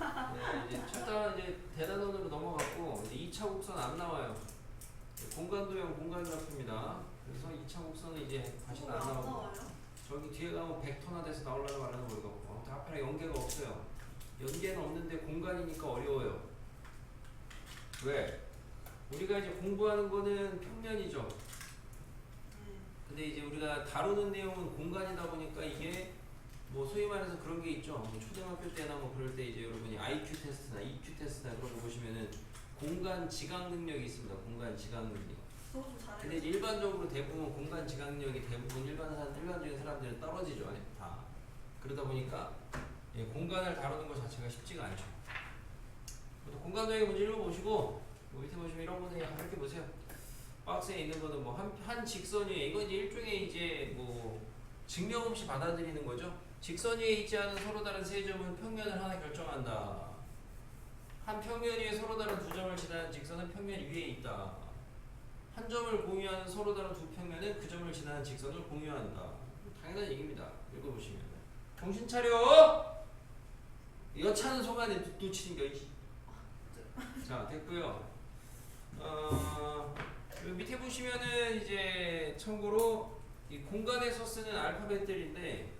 네, 이제 첫단 이제 대단원으로 넘어갔고 이제 2차 곡선 안 나와요. 공간도형 공간그래프입니다. 그래서 2차 곡선은 이제 다시 안 나오고 저기 뒤에 가면 벡터나 돼서 나오려나 말하는 모르겠고 앞에랑 연계가 없어요. 연계는 없는데 공간이니까 어려워요. 왜? 우리가 이제 공부하는 거는 평면이죠. 근데 이제 우리가 다루는 내용은 공간이다 보니까 이게 뭐 소위 말해서 그런 게 있죠. 뭐 초등학교 때나 뭐 그럴 때 이제 여러분이 IQ 테스트나 EQ 테스트나 그런 거 보시면은 공간 지각 능력이 있습니다. 공간 지각 능력. 근데 이제 일반적으로 대부분 공간 지각 능력이 대부분 일반적인 사람들은 떨어지죠. 다. 그러다 보니까 예, 공간을 다루는 것 자체가 쉽지가 않죠. 공간도형의 문제 읽어보시고 밑에 보시면 이런 거는 가볍게 보세요. 박스에 있는 거는 뭐 한 직선 위에 이건 이제 일종의 이제 뭐 증명 없이 받아들이는 거죠. 직선 위에 있지 않은 서로 다른 세 점은 평면을 하나 결정한다. 한 평면 위에 서로 다른 두 점을 지나는 직선은 평면 위에 있다. 한 점을 공유하는 서로 다른 두 평면은 그 점을 지나는 직선을 공유한다. 당연한 얘기입니다. 읽어보시면 정신 차려! 여차는 속안에 놓치는 거. 자, 됐고요. 밑에 보시면은 이제 참고로 이 공간에서 쓰는 알파벳들인데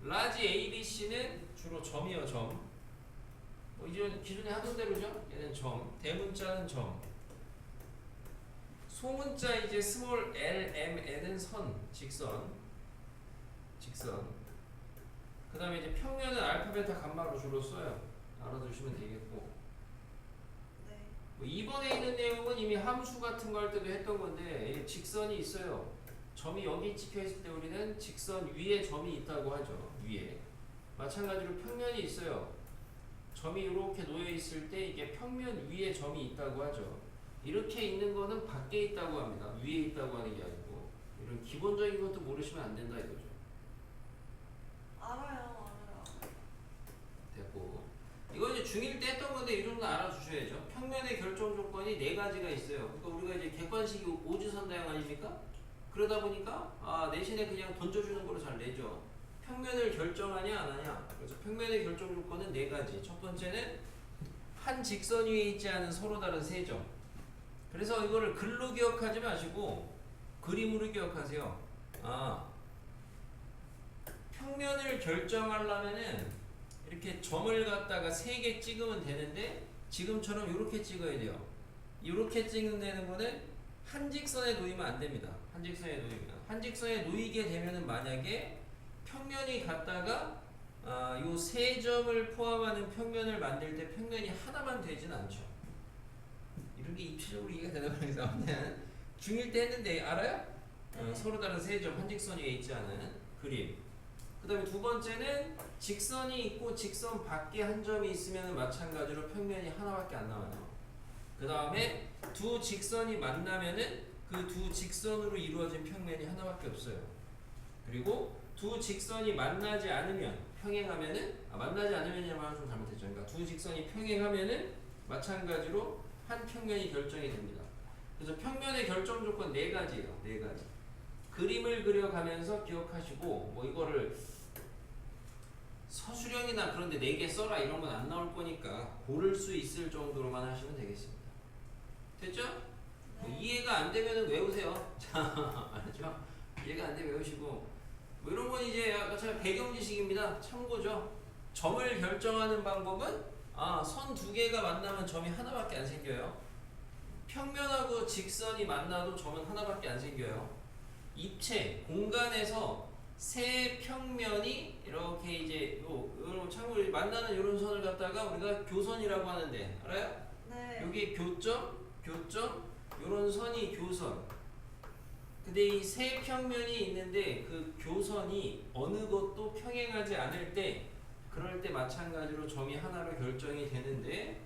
라지 A, B, C는 주로 점이요, 점. 뭐 이제 기존에 하던 대로죠. 얘는 점. 대문자는 점. 소문자 이제 스몰 L, M, N은 선, 직선. 그 다음에 이제 평면은 알파벳 감마로 주로 써요. 알아두시면 되겠고. 뭐 2번에 있는 내용은 이미 함수 같은 거 할 때도 했던 건데 직선이 있어요. 점이 여기 찍혀 있을 때 우리는 직선 위에 점이 있다고 하죠. 위에. 마찬가지로 평면이 있어요. 점이 이렇게 놓여 있을 때 이게 평면 위에 점이 있다고 하죠. 이렇게 있는 거는 밖에 있다고 합니다. 위에 있다고 하는 게 아니고 이런 기본적인 것도 모르시면 안 된다 이거죠. 알아요. 됐고 이거 이제 중1 때 했던 건데 이 정도 알아주셔야죠. 평면의 결정 조건이 네 가지가 있어요. 그러니까 우리가 이제 객관식이 오지선다형 아닙니까? 그러다 보니까 내신에 그냥 던져주는 거로 잘 내죠. 평면을 결정하냐 안 하냐. 그래서 평면의 결정 조건은 네 가지. 첫 번째는 한 직선 위에 있지 않은 서로 다른 세 점. 그래서 이거를 글로 기억하지 마시고 그림으로 기억하세요. 평면을 결정하려면은 이렇게 점을 갖다가 3개 찍으면 되는데 지금처럼 이렇게 찍어야 돼요. 이렇게 찍는 거는 한 직선에 놓이면 안 됩니다. 한 직선에 놓이게 되면은 만약에 평면이 갖다가 요 세 점을 포함하는 평면을 만들 때 평면이 하나만 되진 않죠. 이런 게 입체적으로 이해가 되나 그래서 아무튼 중1 때 했는데 알아요? 서로 다른 세 점 한 직선 위에 있지 않은 그림. 그 다음에 두 번째는 직선이 있고 직선 밖에 한 점이 있으면 마찬가지로 평면이 하나밖에 안 나와요. 그 다음에 두 직선이 만나면은 그 두 직선으로 이루어진 평면이 하나밖에 없어요. 그리고 두 직선이 만나지 않으면 평행하면은 만나지 않으면이라고 하면 좀 잘못했죠. 그러니까 두 직선이 평행하면은 마찬가지로 한 평면이 결정이 됩니다. 그래서 평면의 결정 조건 네 가지예요. 네 가지. 그림을 그려가면서 기억하시고 뭐 이거를 서술형이나 그런데 4개 써라 이런 건 안 나올 거니까 고를 수 있을 정도로만 하시면 되겠습니다. 됐죠? 뭐 이해가 안 되면 외우세요. 자, 알았죠? 이해가 안 되면 외우시고 뭐 이런 건 이제 아까처럼 배경 지식입니다. 참고죠. 점을 결정하는 방법은 선 2개가 만나면 점이 하나밖에 안 생겨요. 평면하고 직선이 만나도 점은 하나밖에 안 생겨요. 입체, 공간에서 세 평면이 이렇게 이제 참고로 만나는 이런 선을 갖다가 우리가 교선이라고 하는데 알아요? 네. 여기 교점, 이런 선이 교선. 근데 이 세 평면이 있는데 그 교선이 어느 것도 평행하지 않을 때 그럴 때 마찬가지로 점이 하나로 결정이 되는데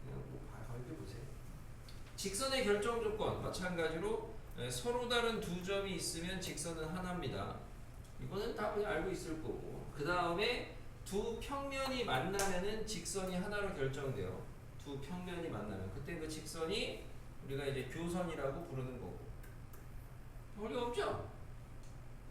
그냥 뭐 가볍게 보세요. 직선의 결정 조건 마찬가지로 서로 다른 두 점이 있으면 직선은 하나입니다. 이거는 다 그냥 알고 있을 거고 그 다음에 두 평면이 만나면은 직선이 하나로 결정돼요. 두 평면이 만나면 그때 그 직선이 우리가 이제 교선이라고 부르는 거고 어려웠죠?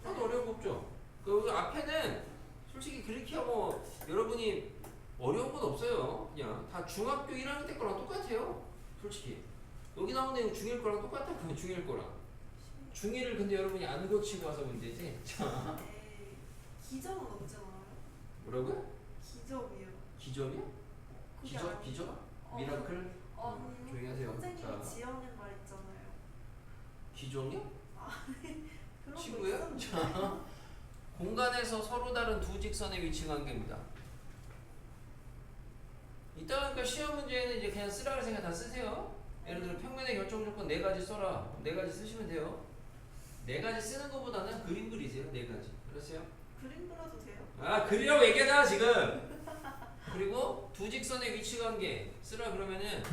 하나도 어려운 거 없죠? 그 앞에는 솔직히 그렇게 하고 여러분이 어려운 건 없어요. 그냥 다 중학교 1학년 때 거랑 똑같아요. 솔직히 여기 나온 내용 중1 거랑 똑같다. 그냥 중1 거랑 중1을 근데 여러분이 안 고치고 와서 문제지. 자, 에이, 기적은 언제 나와요? 뭐라고요? 기적이요. 기적이요? 그게 기적? 아니- 기적? 어, 미라클? 아니, 조용히 하세요. 선생님이 자, 지어낸 말 있잖아요. 기종이요? 그런 거 친구예요? 있었는데. 자, 공간에서 서로 다른 두 직선의 위치 관계입니다. 이따 그러니까 시험 문제에는 이제 그냥 쓰라고 생각 다 쓰세요. 예를 들어 평면의 결정 조건 4가지 써라. 4가지 쓰시면 돼요. 4가지 쓰는 것보다는 그림 그리세요. 4가지. 그러세요? 그림 그려도 돼요? 아, 그리라고 얘기하잖아 지금. 그리고 두 직선의 위치 관계 쓰라 그러면은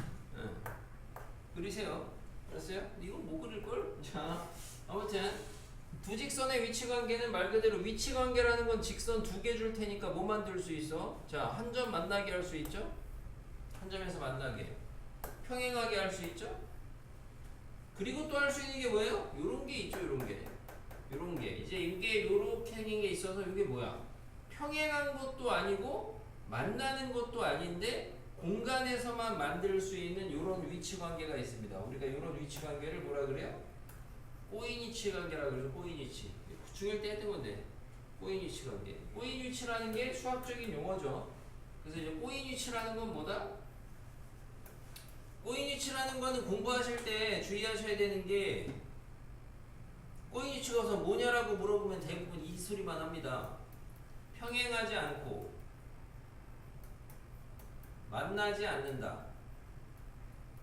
그리세요. 알았어요? 이건 못 그릴걸? 자, 아무튼 두 직선의 위치 관계는 말 그대로 위치 관계라는 건 직선 2개 줄 테니까 뭐 만들 수 있어? 자, 한 점 만나게 할 수 있죠? 한 점에서 만나게 평행하게 할 수 있죠? 그리고 또 할 수 있는 게 뭐예요? 요런 게 있죠. 요런 게 이제 이게 요렇게 생긴 게 있어서 이게 뭐야? 평행한 것도 아니고 만나는 것도 아닌데 공간에서만 만들 수 있는 이런 위치 관계가 있습니다. 우리가 이런 위치 관계를 뭐라 그래요? 꼬인위치 관계라 그래서 꼬인위치. 중1 때 했던 건데 꼬인위치 관계. 꼬인위치라는 게 수학적인 용어죠. 그래서 이제 꼬인위치라는 건 뭐다? 꼬인위치라는 거는 공부하실 때 주의하셔야 되는 게 꼬인위치가 우선 뭐냐라고 물어보면 대부분 이 소리만 합니다. 평행하지 않고 만나지 않는다.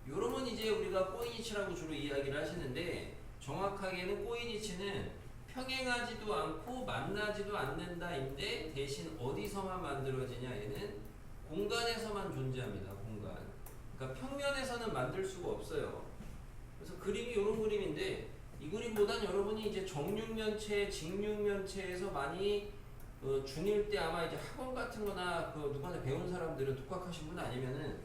요러면 이제 우리가 꼬인위치라고 주로 이야기를 하시는데 정확하게는 꼬인위치는 평행하지도 않고 만나지도 않는다인데 대신 어디서만 만들어지냐 얘는 공간에서만 존재합니다. 공간. 그러니까 평면에서는 만들 수가 없어요. 그래서 그림이 이런 그림인데 이 그림보단 여러분이 이제 정육면체, 직육면체에서 많이 중1 때 아마 이제 학원 같은 거나 그 누구나 배운 사람들은 독학하신 분 아니면은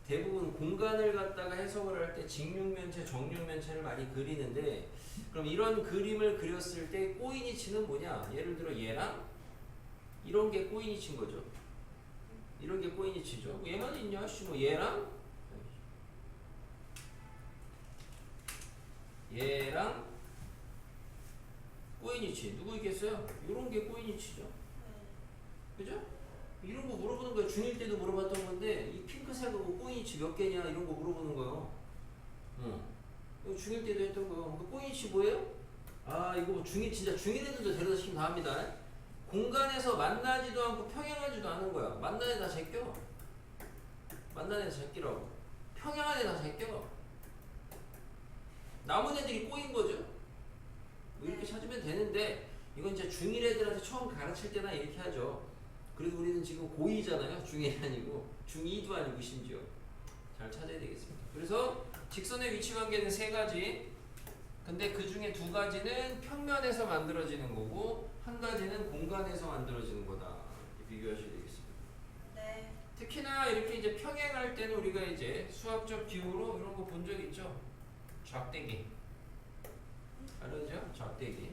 대부분 공간을 갖다가 해석을 할 때 직육면체, 정육면체를 많이 그리는데 그럼 이런 그림을 그렸을 때 꼬인위치는 뭐냐? 예를 들어 얘랑 이런 게 꼬인위치인 거죠. 이런 게 꼬인위치죠. 얘만 있냐? 뭐 얘랑 꼬인위치 누구 있겠어요? 이런 게 꼬인위치죠. 그죠? 이런 거 물어보는 거예요. 중1 때도 물어봤던 건데 이 핑크색하고 꼬인위치 몇 개냐 이런 거 물어보는 거예요. 이거 중1 때도 했던 거예요. 그 꼬인위치 뭐예요? 아 이거 뭐 중1 진짜 중1 애들도 데려다 시키면 다 합니다. 공간에서 만나지도 않고 평행하지도 않은 거야. 만나는 애 다 제껴. 만나는 애 다 제끼라고. 평행한 애 다 제껴. 남은 애들이 꼬인 거죠. 뭐 이렇게 찾으면 되는데 이건 이제 중1 애들한테 처음 가르칠 때나 이렇게 하죠. 그래도 우리는 지금 고2잖아요. 중1이 아니고 중2도 아니고 심지어 잘 찾아야 되겠습니다. 그래서 직선의 위치 관계는 3가지. 근데 그 중에 2가지는 평면에서 만들어지는 거고 1가지는 공간에서 만들어지는 거다. 비교하셔야 되겠습니다. 네. 특히나 이렇게 이제 평행할 때는 우리가 이제 수학적 기호로 이런 거 본 적 있죠? 좌대기. 알죠? 좌대기.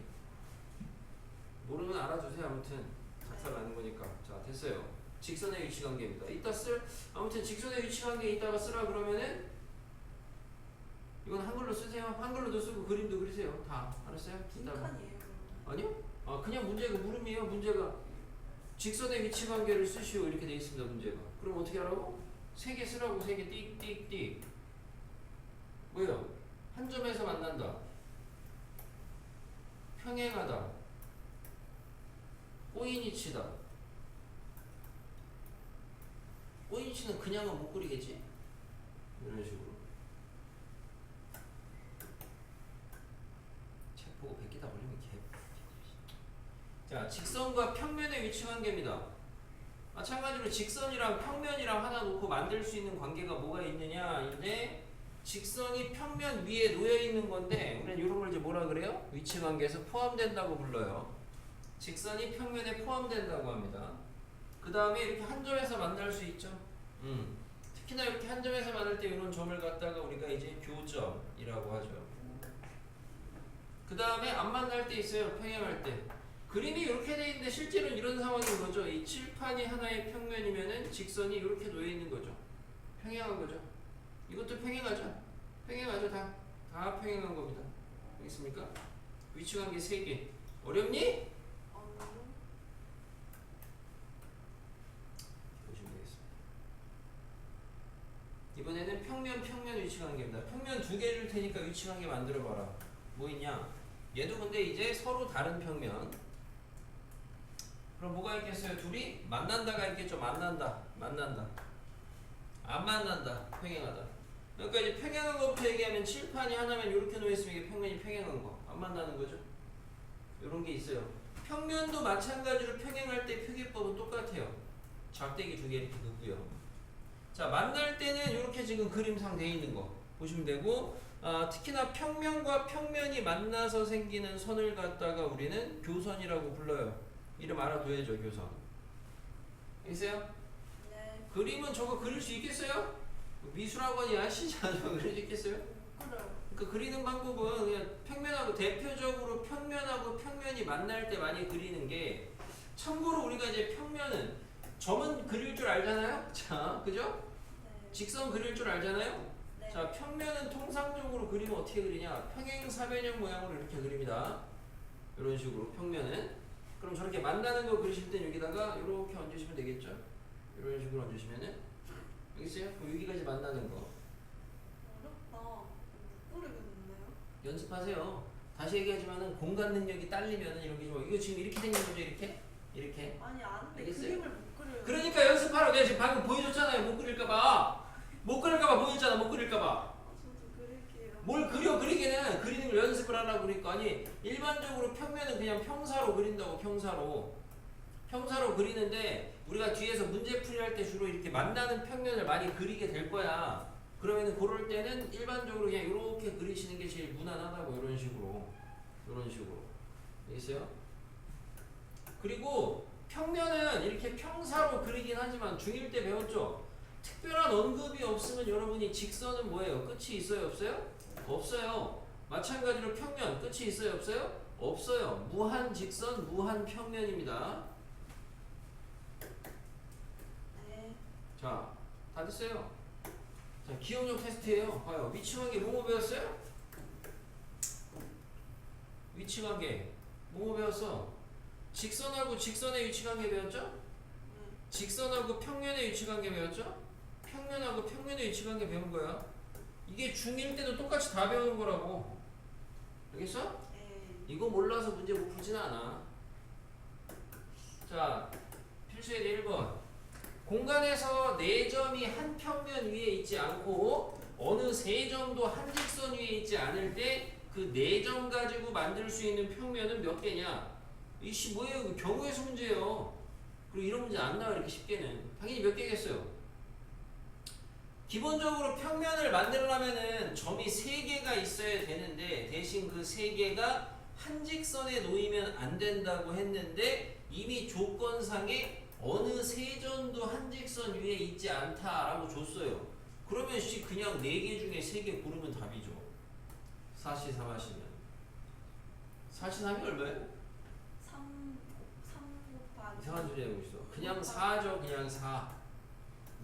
모르면 알아두세요. 아무튼 작살 나는 거니까. 자, 됐어요. 직선의 위치 관계입니다. 이따 아무튼 직선의 위치 관계 이따가 쓰라 그러면은 이건 한글로 쓰세요. 한글로도 쓰고 그림도 그리세요. 다 알았어요? 빈칸이에요. 아니요? 아 그냥 문제가 물음이에요. 문제가 직선의 위치 관계를 쓰시오 이렇게 돼 있습니다. 문제가. 그럼 어떻게 하라고? 3개 쓰라고. 3개 띡띡띡. 뭐예요? 한 점에서 만난다. 평행하다. 꼬인위치다. 꼬인위치는 그냥은 못 그리겠지? 이런 식으로. 책 보고 100개 다 올리면 개. 자, 직선과 평면의 위치 관계입니다. 마찬가지로 직선이랑 평면이랑 하나 놓고 만들 수 있는 관계가 뭐가 있느냐인데 직선이 평면 위에 놓여 있는 건데 우리는 이런 걸 이제 뭐라 그래요? 위치 관계에서 포함된다고 불러요. 직선이 평면에 포함된다고 합니다. 그 다음에 이렇게 한 점에서 만날 수 있죠. 특히나 이렇게 한 점에서 만날 때 이런 점을 갖다가 우리가 이제 교점이라고 하죠. 그 다음에 안 만날 때 있어요. 평행할 때. 그림이 이렇게 돼 있는데 실제로는 이런 상황인 거죠. 이 칠판이 하나의 평면이면은 직선이 이렇게 놓여 있는 거죠. 평행한 거죠. 이것도 평행하죠. 평행하죠. 다 평행한 겁니다. 알겠습니까? 위치관계 3개. 어렵니? 보시면 되겠습니다. 이번에는 평면 위치관계입니다. 평면 2개 줄 테니까 위치관계 만들어 봐라. 뭐 있냐? 얘도 근데 이제 서로 다른 평면. 그럼 뭐가 있겠어요? 둘이 만난다가 있겠죠. 만난다. 안 만난다. 평행하다. 그러니까 이제 평행한 것부터 얘기하면 칠판이 하나면 이렇게 놓여있으면 이게 평면이 평행한 거. 안 만나는 거죠. 이런 게 있어요. 평면도 마찬가지로 평행할 때 표기법은 똑같아요. 작대기 2개 이렇게 긋고요. 자, 만날 때는 이렇게 지금 그림상 돼 있는 거 보시면 되고, 특히나 평면과 평면이 만나서 생기는 선을 갖다가 우리는 교선이라고 불러요. 이름 알아둬야죠. 교선. 있어요? 네. 그림은 저거 그릴 수 있겠어요? 미술학원이 아시지 않아요? 그릴 수 있겠어요? 그래요. 그러니까 그리는 방법은 그냥 평면하고 대표적으로 평면하고 평면이 만날 때 많이 그리는 게, 참고로 우리가 이제 평면은 점은 그릴 줄 알잖아요? 자, 그죠? 네. 직선 그릴 줄 알잖아요? 네. 자, 평면은 통상적으로 그리면 어떻게 그리냐? 평행사변형 모양으로 이렇게 그립니다. 이런 식으로 평면은. 그럼 저렇게 만나는 거 그리실 땐 여기다가 이렇게 얹으시면 되겠죠? 이런 식으로 얹으시면은, 알겠어요? 그럼 여기까지 만나는 거 어렵다. 못 그리겠는데요? 연습하세요. 다시 얘기하지만은 공간 능력이 딸리면은 이런 게 좀, 이거 지금 이렇게 생긴 거죠? 이렇게? 아니 안 돼. 알겠어요? 그림을 못 그려요. 그러니까 연습하라고. 내가 지금 방금 보여줬잖아요. 못 그릴까봐. 보여줬잖아. 못 그릴까봐. 저도 그릴게요. 뭘 그리기는 그리는 걸 연습을 하라고 그러니까. 아니, 일반적으로 평면은 그냥 평사로 그린다고. 평사로 그리는데 우리가 뒤에서 문제풀이 할 때 주로 이렇게 만나는 평면을 많이 그리게 될 거야. 그러면은 그럴 때는 일반적으로 그냥 이렇게 그리시는 게 제일 무난하다고. 이런 식으로. 알겠어요? 그리고 평면은 이렇게 평사로 그리긴 하지만 중1 때 배웠죠? 특별한 언급이 없으면 여러분이 직선은 뭐예요? 끝이 있어요? 없어요? 없어요. 마찬가지로 평면 끝이 있어요? 없어요? 없어요. 무한 직선, 무한 평면입니다. 네. 자, 다 됐어요. 자, 기억력 테스트예요. 봐요. 위치관계 뭐뭐 배웠어요? 위치관계 뭐뭐 배웠어? 직선하고 직선의 위치관계 배웠죠? 직선하고 평면의 위치관계 배웠죠? 평면하고 평면의 위치관계 배운 거야. 이게 중1 때도 똑같이 다 배우는 거라고. 알겠어? 네. 이거 몰라서 문제 못 풀지는 않아. 자, 필수의 1번. 공간에서 4점이 한 평면 위에 있지 않고 어느 3점도 한 직선 위에 있지 않을 때 그 4점 가지고 만들 수 있는 평면은 몇 개냐? 이씨 뭐예요? 그 경우의 수 문제예요. 그리고 이런 문제 안 나와 이렇게 쉽게는. 당연히 몇 개겠어요. 기본적으로 평면을 만들려면은 점이 3개가 있어야 되는데 대신 그 3개가 한 직선에 놓이면 안 된다고 했는데 이미 조건상에 어느 3점도 한 직선 위에 있지 않다라고 줬어요. 그러면 씨 그냥 4개 중에 3개 고르면 답이죠. 4시 3 하시면 4시 3이 얼마예요? 3 곱하기 이상한 소리 하고 있어. 그냥 4죠. 그냥 4.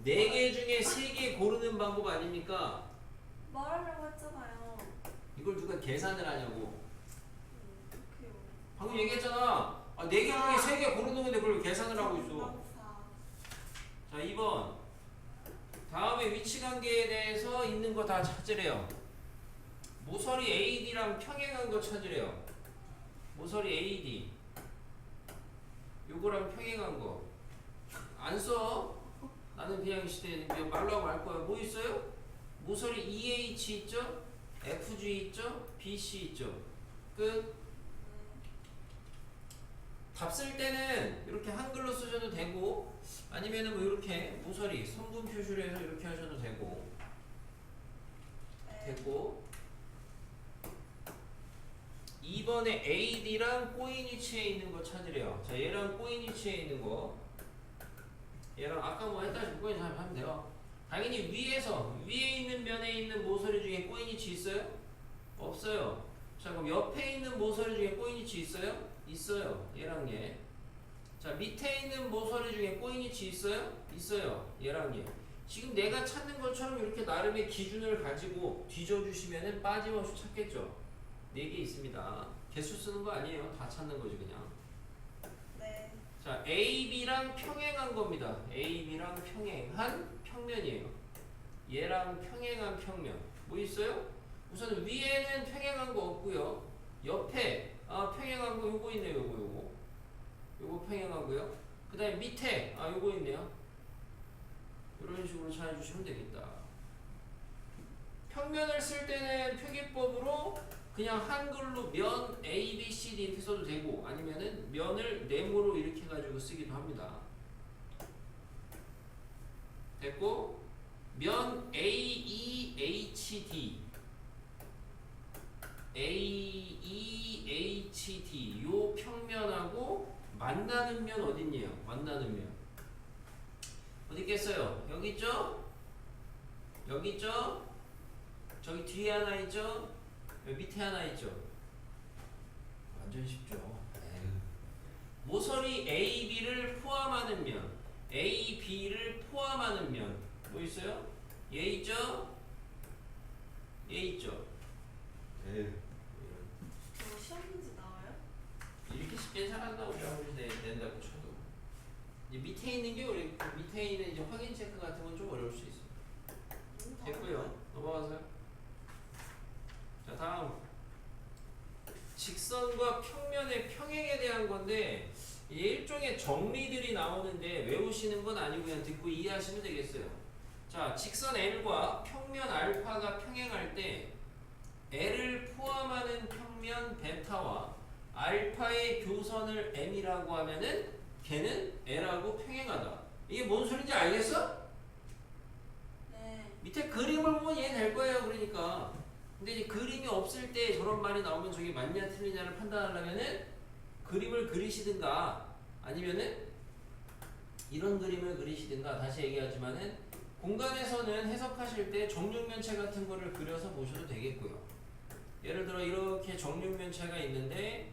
4개 중에 3개 고르는 방법 아닙니까? 말하려고 했잖아요. 이걸 누가 계산을 하냐고. 어떡해요. 방금 얘기했잖아. 4개 중에 3개 고르는 건데 그걸 계산을 하고 있어. 자, 2번. 다음에 위치관계에 대해서 있는 거 다 찾으래요. 모서리 AD랑 평행한 거 찾으래요. 모서리 AD. 요거랑 평행한 거. 안 써. 나는 그냥 시대 말로 하고 말 거야. 뭐 있어요? 모서리 EH 있죠? FG 있죠? BC 있죠? 끝. 답 쓸 때는 이렇게 한글로 쓰셔도 되고 아니면은 뭐 이렇게 모서리 선분 표시로 해서 이렇게 하셔도 되고 됐고 2번에 AD랑 꼬인 위치에 있는 거 찾으래요. 자, 얘랑 꼬인 위치에 있는 거 얘랑 아까 뭐 했다시피 꼬인 위치 하면 돼요. 당연히 위에 있는 면에 있는 모서리 중에 꼬인 위치 있어요? 없어요. 자, 그럼 옆에 있는 모서리 중에 꼬인 위치 있어요? 있어요. 얘랑 얘. 자, 밑에 있는 모서리 중에 꼬인 위치 있어요? 있어요. 얘랑 얘. 지금 내가 찾는 것처럼 이렇게 나름의 기준을 가지고 뒤져주시면은 빠짐없이 찾겠죠. 4개 있습니다. 개수 쓰는 거 아니에요. 다 찾는 거지 그냥. 네. 자, AB랑 평행한 겁니다. AB랑 평행한 평면이에요. 얘랑 평행한 평면. 뭐 있어요? 우선 위에는 평행한 거 없고요. 옆에 평행한 거 요거 있네요. 요거 평행하고요. 그 다음에 밑에 요거 있네요. 이런 식으로 찾아주시면 되겠다. 평면을 쓸 때는 표기법으로 그냥 한글로 면 A, B, C, D 이렇게 써도 되고 아니면은 면을 네모로 이렇게 해가지고 쓰기도 합니다. 됐고 면 A, E, H, D A, E, H, D 요 평면하고 만나는 면 어딨니요? 만나는 면 어디 있겠어요? 여기 있죠? 여기 있죠? 저기 뒤에 하나 있죠? 여기 밑에 하나 있죠? 완전 쉽죠? 에휴. 모서리 AB를 포함하는 면 AB를 포함하는 면 뭐 있어요? 얘 있죠? 얘 있죠? 에휴. 저 시험 문제 나와요? 이렇게 쉽게 잘 안 나오죠. 아무리 낸다고 쳐도. 이제 밑에 있는 게 우리 밑에 있는 이제 확인 체크 같은 건 좀 어려울 수 있어요. 너무 됐고요. 넘어가세요. 자, 다음 직선과 평면의 평행에 대한 건데 이게 일종의 정리들이 나오는데 외우시는 건 아니고 그냥 듣고 이해하시면 되겠어요. 자, 직선 L과 평면 알파가 평행할 때 L을 포함하는 평면 베타와 알파의 교선을 M이라고 하면은 걔는 L하고 평행하다. 이게 뭔 소린지 알겠어? 네. 밑에 그림을 보면 이해될 거예요. 그러니까. 근데 이제 그림이 없을 때 저런 말이 나오면 저게 맞냐 틀리냐를 판단하려면은 그림을 그리시든가 아니면은 이런 그림을 그리시든가 다시 얘기하지만은 공간에서는 해석하실 때 정육면체 같은 거를 그려서 보셔도 되겠고요. 예를 들어 이렇게 정육면체가 있는데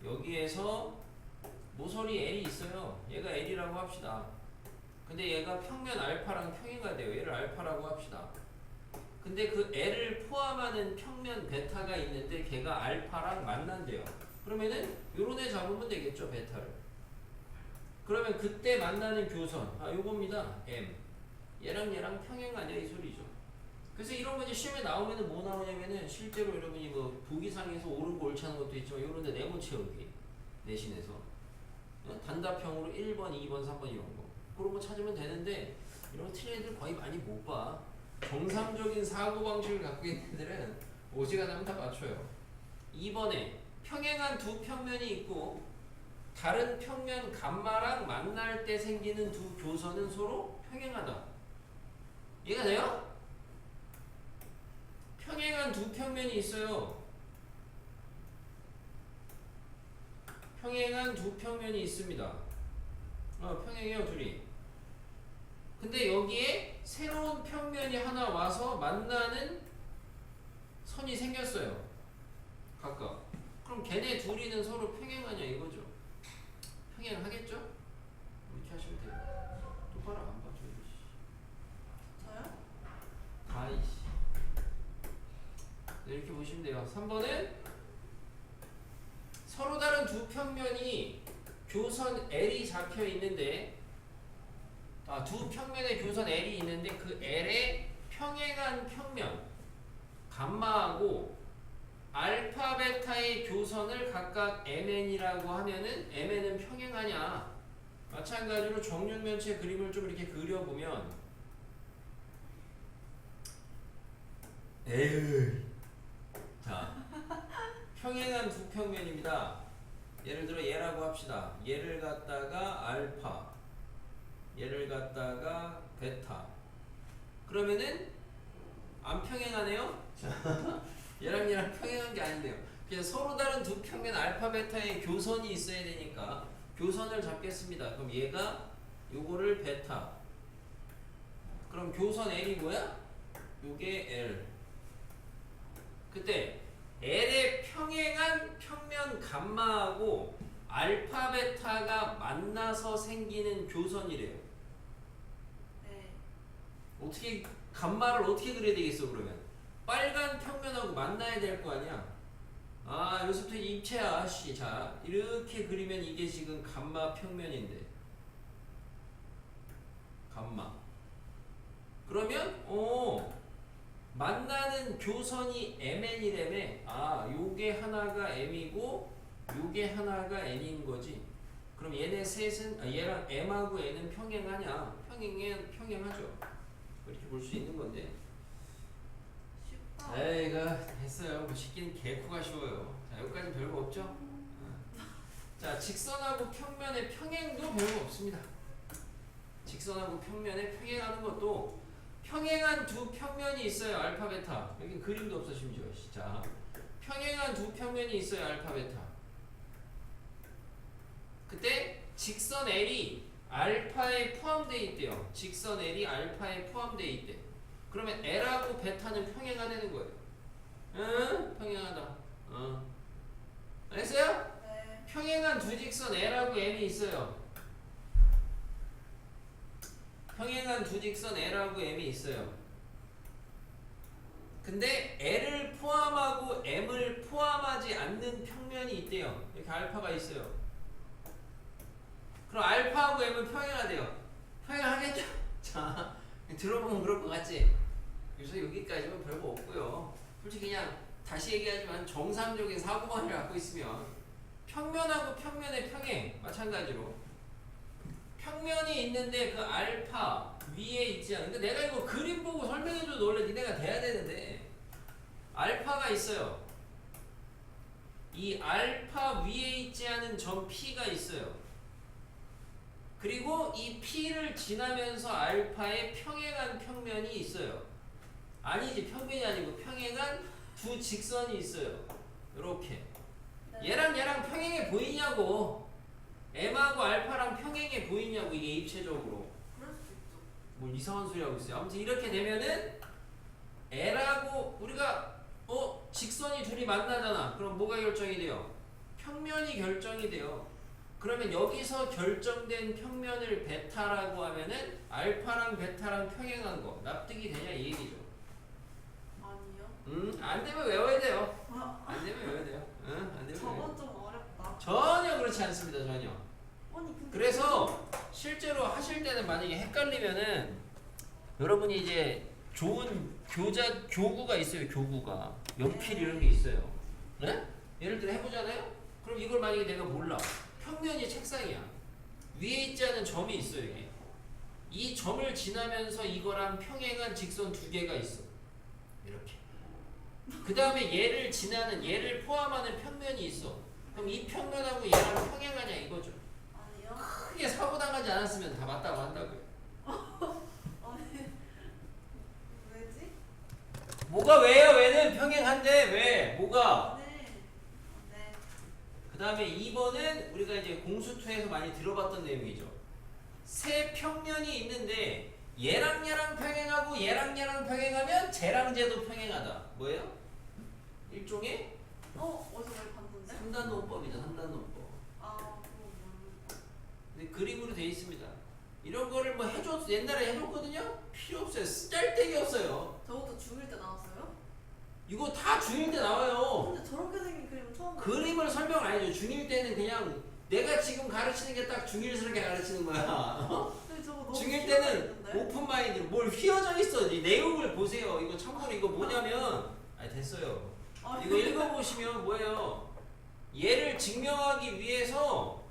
여기에서 모서리 L이 있어요. 얘가 L이라고 합시다. 근데 얘가 평면 알파랑 평행가 돼요. 얘를 알파라고 합시다. 근데 그 L을 포함하는 평면 베타가 있는데 걔가 알파랑 만난대요. 그러면은 요런 애 잡으면 되겠죠, 베타를. 그러면 그때 만나는 교선, 요겁니다. M. 얘랑 평행하냐 이 소리죠. 그래서 이런 거 이제 시험에 나오면은 뭐 나오냐면은 실제로 여러분이 뭐 보기상에서 옳은 거 옳지 않은 것도 있지만 요런 데 네모 채우기 내신에서 단답형으로 1번, 2번, 3번 이런 거 그런 거 찾으면 되는데 이런 거 틀린 애들 거의 많이 못 봐. 정상적인 사고방식을 갖고 있는 애들은 오지간하면 다 맞춰요. 2번에 평행한 두 평면이 있고 다른 평면 감마랑 만날 때 생기는 두 교선은 서로 평행하다. 이해가 돼요? 평행한 두 평면이 있어요. 평행한 두 평면이 있습니다. 평행해요 둘이. 근데 여기에 새로운 평면이 하나 와서 만나는 선이 생겼어요. 각각. 그럼 걔네 둘이는 서로 평행하냐 이거죠. 평행하겠죠? 이렇게 하시면 돼요. 똑바로 안 봐, 저요? 아이씨. 네, 이렇게 보시면 돼요. 3번은 서로 다른 두 평면이 교선 L이 잡혀 있는데 두 평면의 교선 L이 있는데 그 L의 평행한 평면 감마하고 알파 베타의 교선을 각각 MN이라고 하면은 MN은 평행하냐. 마찬가지로 정육면체 그림을 좀 이렇게 그려보면 에휴. 자, 평행한 두 평면입니다. 예를 들어 얘라고 합시다. 얘를 갖다가 알파, 얘를 갖다가 베타. 그러면은 안 평행하네요? 얘랑 평행한 게 아닌데요. 그냥 서로 다른 두 평면 알파, 베타의 교선이 있어야 되니까 교선을 잡겠습니다. 그럼 얘가 요거를 베타. 그럼 교선 L이 뭐야? 요게 L. 그때 L의 평행한 평면 감마하고 알파 베타가 만나서 생기는 교선이래요. 네. 어떻게 감마를 어떻게 그려야 되겠어 그러면? 빨간 평면하고 만나야 될 거 아니야. 아 여기서부터 입체야. 씨. 자 이렇게 그리면 이게 지금 감마 평면인데 감마. 그러면 만나는 교선이 MN이라며. 아 요게 하나가 M이고 요게 하나가 N인 거지. 그럼 얘네 셋은 얘랑 M하고 N은 평행하냐? 평행하죠. 이렇게 볼 수 있는 건데. 쉽다. 에이가 됐어요. 뭐 쉽기는 개코가 쉬워요. 자 여기까지 별거 없죠? 자 직선하고 평면의 평행도 별거 없습니다. 직선하고 평면의 평행하는 것도 평행한 두 평면이 있어요. 알파 베타. 여기 그림도 없어 심지어. 자 평행한 두 평면이 있어요. 알파 베타. 그때 직선 L이 알파에 포함되어 있대요. 직선 L이 알파에 포함되어 있대. 그러면 L하고 베타는 평행하다는 거예요. 응? 평행하다. 알겠어요? 네. 평행한 두 직선 L하고 M이 있어요. 평행한 두 직선 L하고 M이 있어요. 근데 L을 포함하고 M을 포함하지 않는 평면이 있대요. 이렇게 알파가 있어요. 그럼 알파하고 M은 평행하대요. 평행하겠죠? 자, 들어보면 그럴 것 같지? 그래서 여기까지는 별거 없고요. 솔직히 그냥 다시 얘기하지만 정상적인 사고방을 갖고 있으면 평면하고 평면의 평행 마찬가지로 평면이 있는데 그 알파 위에 있지 않은. 그러니까 내가 이거 그림 보고 설명해줘도 원래 니네가 돼야 되는데 알파가 있어요. 이 알파 위에 있지 않은 점 P가 있어요. 그리고 이 P를 지나면서 알파에 평행한 평면이 있어요. 아니지 평면이 아니고 평행한 두 직선이 있어요. 이렇게 네. 얘랑 평행해 보이냐고. M하고 알파랑 평행해 보이냐고. 이게 입체적으로 그럴 수 있죠. 뭐 이상한 소리 하고 있어요. 아무튼 이렇게 되면은 L하고 우리가 직선이 둘이 만나잖아. 그럼 뭐가 결정이 돼요? 평면이 결정이 돼요. 그러면 여기서 결정된 평면을 베타라고 하면은 알파랑 베타랑 평행한 거 납득이 되냐 이 얘기죠. 아니요. 안 되면 외워야 돼요. 아, 안 되면 외워야 돼요. 안 되면 외워야 돼요. 저건 좀 어렵다. 전혀 그렇지 않습니다. 전혀. 아니 근데 그래서 실제로 하실 때는 만약에 헷갈리면은 여러분이 이제 좋은 교구가 있어요. 교구가 연필 이런 게 있어요. 네? 예를 들어 해보잖아요. 그럼 이걸 만약에 내가 몰라. 평면이 책상이야. 위에 있지 않은 점이 있어 여기. 이 점을 지나면서 이거랑 평행한 직선 두 개가 있어. 이렇게. 그 다음에 얘를 포함하는 평면이 있어. 그럼 이 평면하고 얘랑 평행하냐 이거죠. 아니요. 크게 사고 당하지 않았으면 다 맞다고 한다고요. 아니 왜지? 뭐가 왜요? 왜는 평행한데 왜? 뭐가? 네. 네. 그 다음에 2번은 우리가 이제 공수투에서 많이 들어봤던 내용이죠. 세 평면이 있는데 얘랑 평행하고 얘랑 평행하면 쟤랑 쟤도 평행하다. 뭐예요? 일종의 어디서 많이 봤는데? 3단원법이죠. 3단원법. 아 그거 모르겠다. 근데 그림으로 돼 있습니다. 이런 거를 뭐 옛날에 해줬거든요? 필요 없어요. 쓸데기 없어요. 저것도 중1 때 나왔어요? 이거 다 중1 때 나와요. 근데 저렇게 생긴 그림은 처음 봤어요. 그림을 설명 안 해줘. 중1 때는 그냥 내가 지금 가르치는 게 딱 중1스럽게 가르치는 거야. 근데 저거 너무 중1 귀여워 때는 보이는데? 오픈 마인드로 뭘 휘어져 있어. 이 내용을 보세요. 이거 참고로 이거 뭐냐면 됐어요. 아, 이거 읽어보시면 뭐예요? 얘를 증명하기 위해서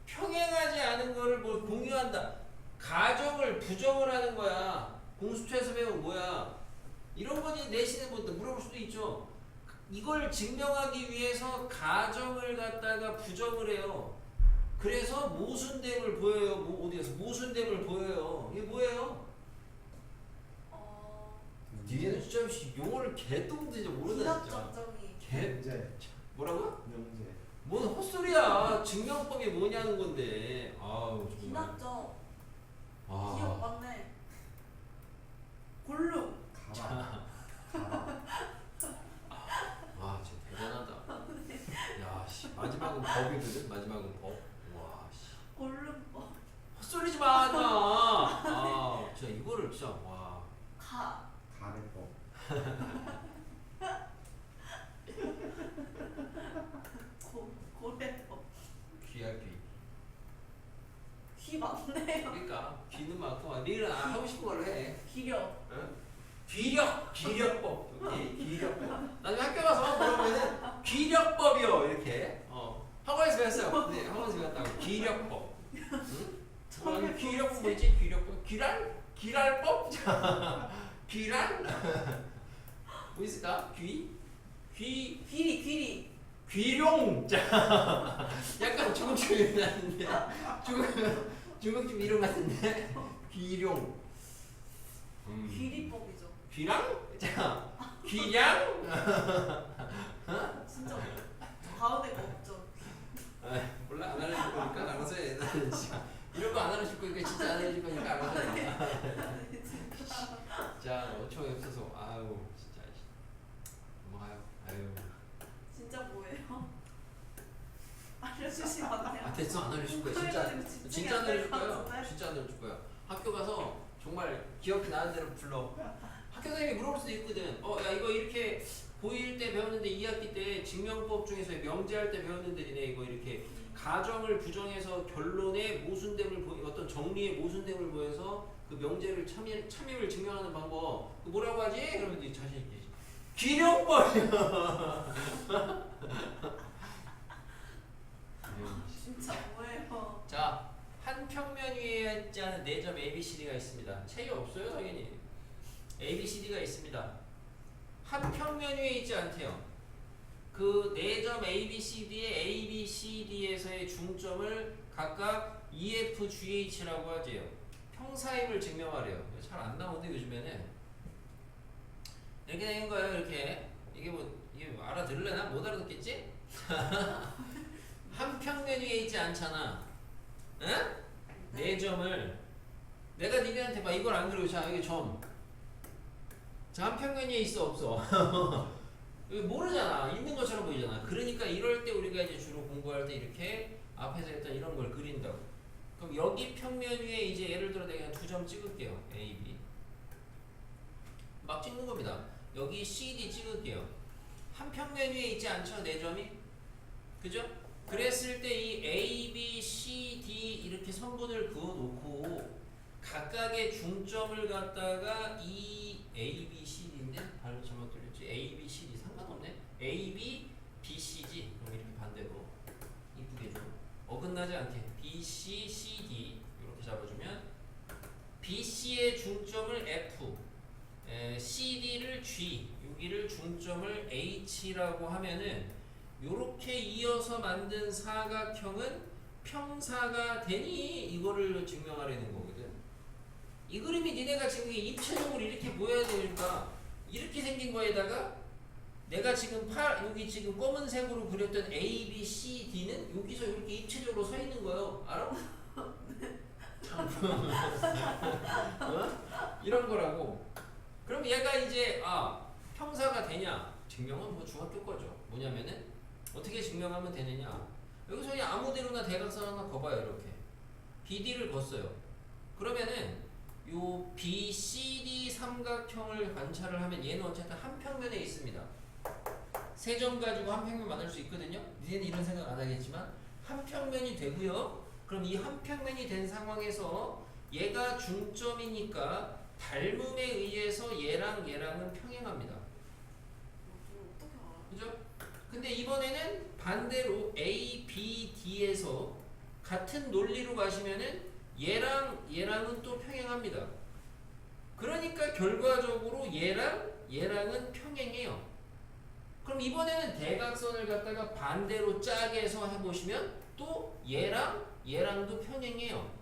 평행하지 않은 거를 뭘 공유한다. 가정을 부정을 하는 거야. 공수처에서 배운 뭐야? 이런 거니 내신에 뭐 물어볼 수도 있죠. 이걸 증명하기 위해서 가정을 갖다가 부정을 해요. 그래서 모순됨을 보여요. 어디에서 모순됨을 보여요. 이게 뭐예요? 니네는 진짜 용어를 개똥도 진짜 모르다 진짜. 기하적정이. 개 명제. 뭐라고요? 명제. 뭔 헛소리야. 증명법이 뭐냐는 건데. 아우 정말. 기하적. 아. 기억 맞네. 골룸. 가라. 가라. 알거든. 마지막은 법. 와 씨. 얼른 헛소리지 마. 하지 마. 아 진짜 이거를 진짜 와. 가. 가래법. 고래법. 귀야 귀. 귀 맞네요. 그러니까 귀는 많고 니는 하고 싶은 걸로 해. 기려. 응? 귀력법. 오케이, 귀력법. 나중에 학교 가서 물어보면은 귀력법이요 이렇게. 학원에서 배웠어요. 네, 학원에서 배웠다고. 귀력법. 응? 귀력법 뭐지? 귀력법. 귀랄법? 귀랄? 뭐 있을까? 귀리. 귀룡. 자, 약간 중국집 이름 같은데. 중국집 이름 같은데. 귀룡. 귀리법이죠. 귀랑? 자, 귀량? 진짜 가운데가 없죠. 몰라 안 알려줄 거니까 알아서 해. 나는 진짜 이런 거 안 알려줄 거니까 진짜 안 알려줄 거니까 알아서 해. 자, 5초에 없어서 아유 진짜 넘어가요. 아유. 진짜 뭐예요? 알려주시면 안 돼요? 아 됐어 안 알려줄 거야 진짜 진짜 안 알려줄 거야. 진짜 안 알려줄 거야. 학교 가서 정말 기억이 나는 대로 불러. 학교 선생님이 물어볼 수도 있거든. 야 이거 이렇게 고1 때 배웠는데 2학기 때 증명법 중에서 명제할 때 배웠는데 니네 이거 이렇게 가정을 부정해서 결론에 모순됨을 어떤 정리의 모순됨을 보여서 그 명제를 참임을 증명하는 방법 그 뭐라고 하지? 그러면 네 자신 있게 기령법이야. 진짜 뭐예요? 자, 한 평면 위에 있지 않은 4점 ABCD가 있습니다. 책이 없어요 당연히. ABCD가 있습니다. 한 평면 위에 있지 않대요. 그 4점 ABCD의 ABCD에서의 중점을 각각 EFGH라고 하지요. 평사임을 증명하래요. 잘 안 나오는데 요즘에는 이렇게 된 거예요. 이렇게 이게 뭐 알아들을래나? 못 알아듣겠지? 한 평면 위에 있지 않잖아. 응? 4점을 내가 니네한테 봐 이걸 안 그리고 자 여기 점. 자, 한 평면 위에 있어 없어? 모르잖아. 있는 것처럼 보이잖아. 그러니까 이럴 때 우리가 이제 주로 공부할 때 이렇게 앞에서 했던 이런 걸 그린다고. 그럼 여기 평면 위에 이제 예를 들어 내가 2점 찍을게요. A, B. 막 찍는 겁니다. 여기 C, D 찍을게요. 한 평면 위에 있지 않죠? 4점이? 그죠? 그랬을 때 이 A, B, C, D 이렇게 선분을 그어 놓고 각각의 중점을 갖다가 이 A, B, C, D인데 발로 잘못 돌렸지? A, B, C, D 상관없네. A, B, B, C지. 그럼 이렇게 반대로 이쁘게 좀 어긋나지 않게 B, C, C, D 이렇게 잡아주면 B, C의 중점을 F, C, D를 G, 여기를 중점을 H라고 하면은 요렇게 이어서 만든 사각형은 평사가 되니 이거를 증명하려는 거거든. 이 그림이 니네가 지금 입체적으로 이렇게 보여야 되니까 이렇게 생긴 거에다가 내가 지금 여기 지금 검은색으로 그렸던 A, B, C, D는 여기서 이렇게 입체적으로 서 있는 거예요. 알아? 이런 거라고. 그럼 얘가 이제 평사가 되냐? 증명은 뭐 중학교 거죠. 뭐냐면은 어떻게 증명하면 되느냐? 여기서 그냥 아무데로나 대각선 하나 거봐요. 이렇게 BD를 걷어요. 그러면은 요 BCD 삼각형을 관찰을 하면 얘는 어쨌든 한 평면에 있습니다. 3점 가지고 한 평면 만들 수 있거든요. 니네는 이런 생각 안 하겠지만 한 평면이 되고요. 그럼 이 한 평면이 된 상황에서 얘가 중점이니까 닮음에 의해서 얘랑은 평행합니다. 어떻게 알아? 그죠? 근데 이번에는 반대로 A, B, D에서 같은 논리로 가시면은 얘랑은 또 평행합니다. 그러니까 결과적으로 얘랑은 평행해요. 그럼 이번에는 대각선을 갖다가 반대로 짜게서 해보시면 또 얘랑도 평행해요.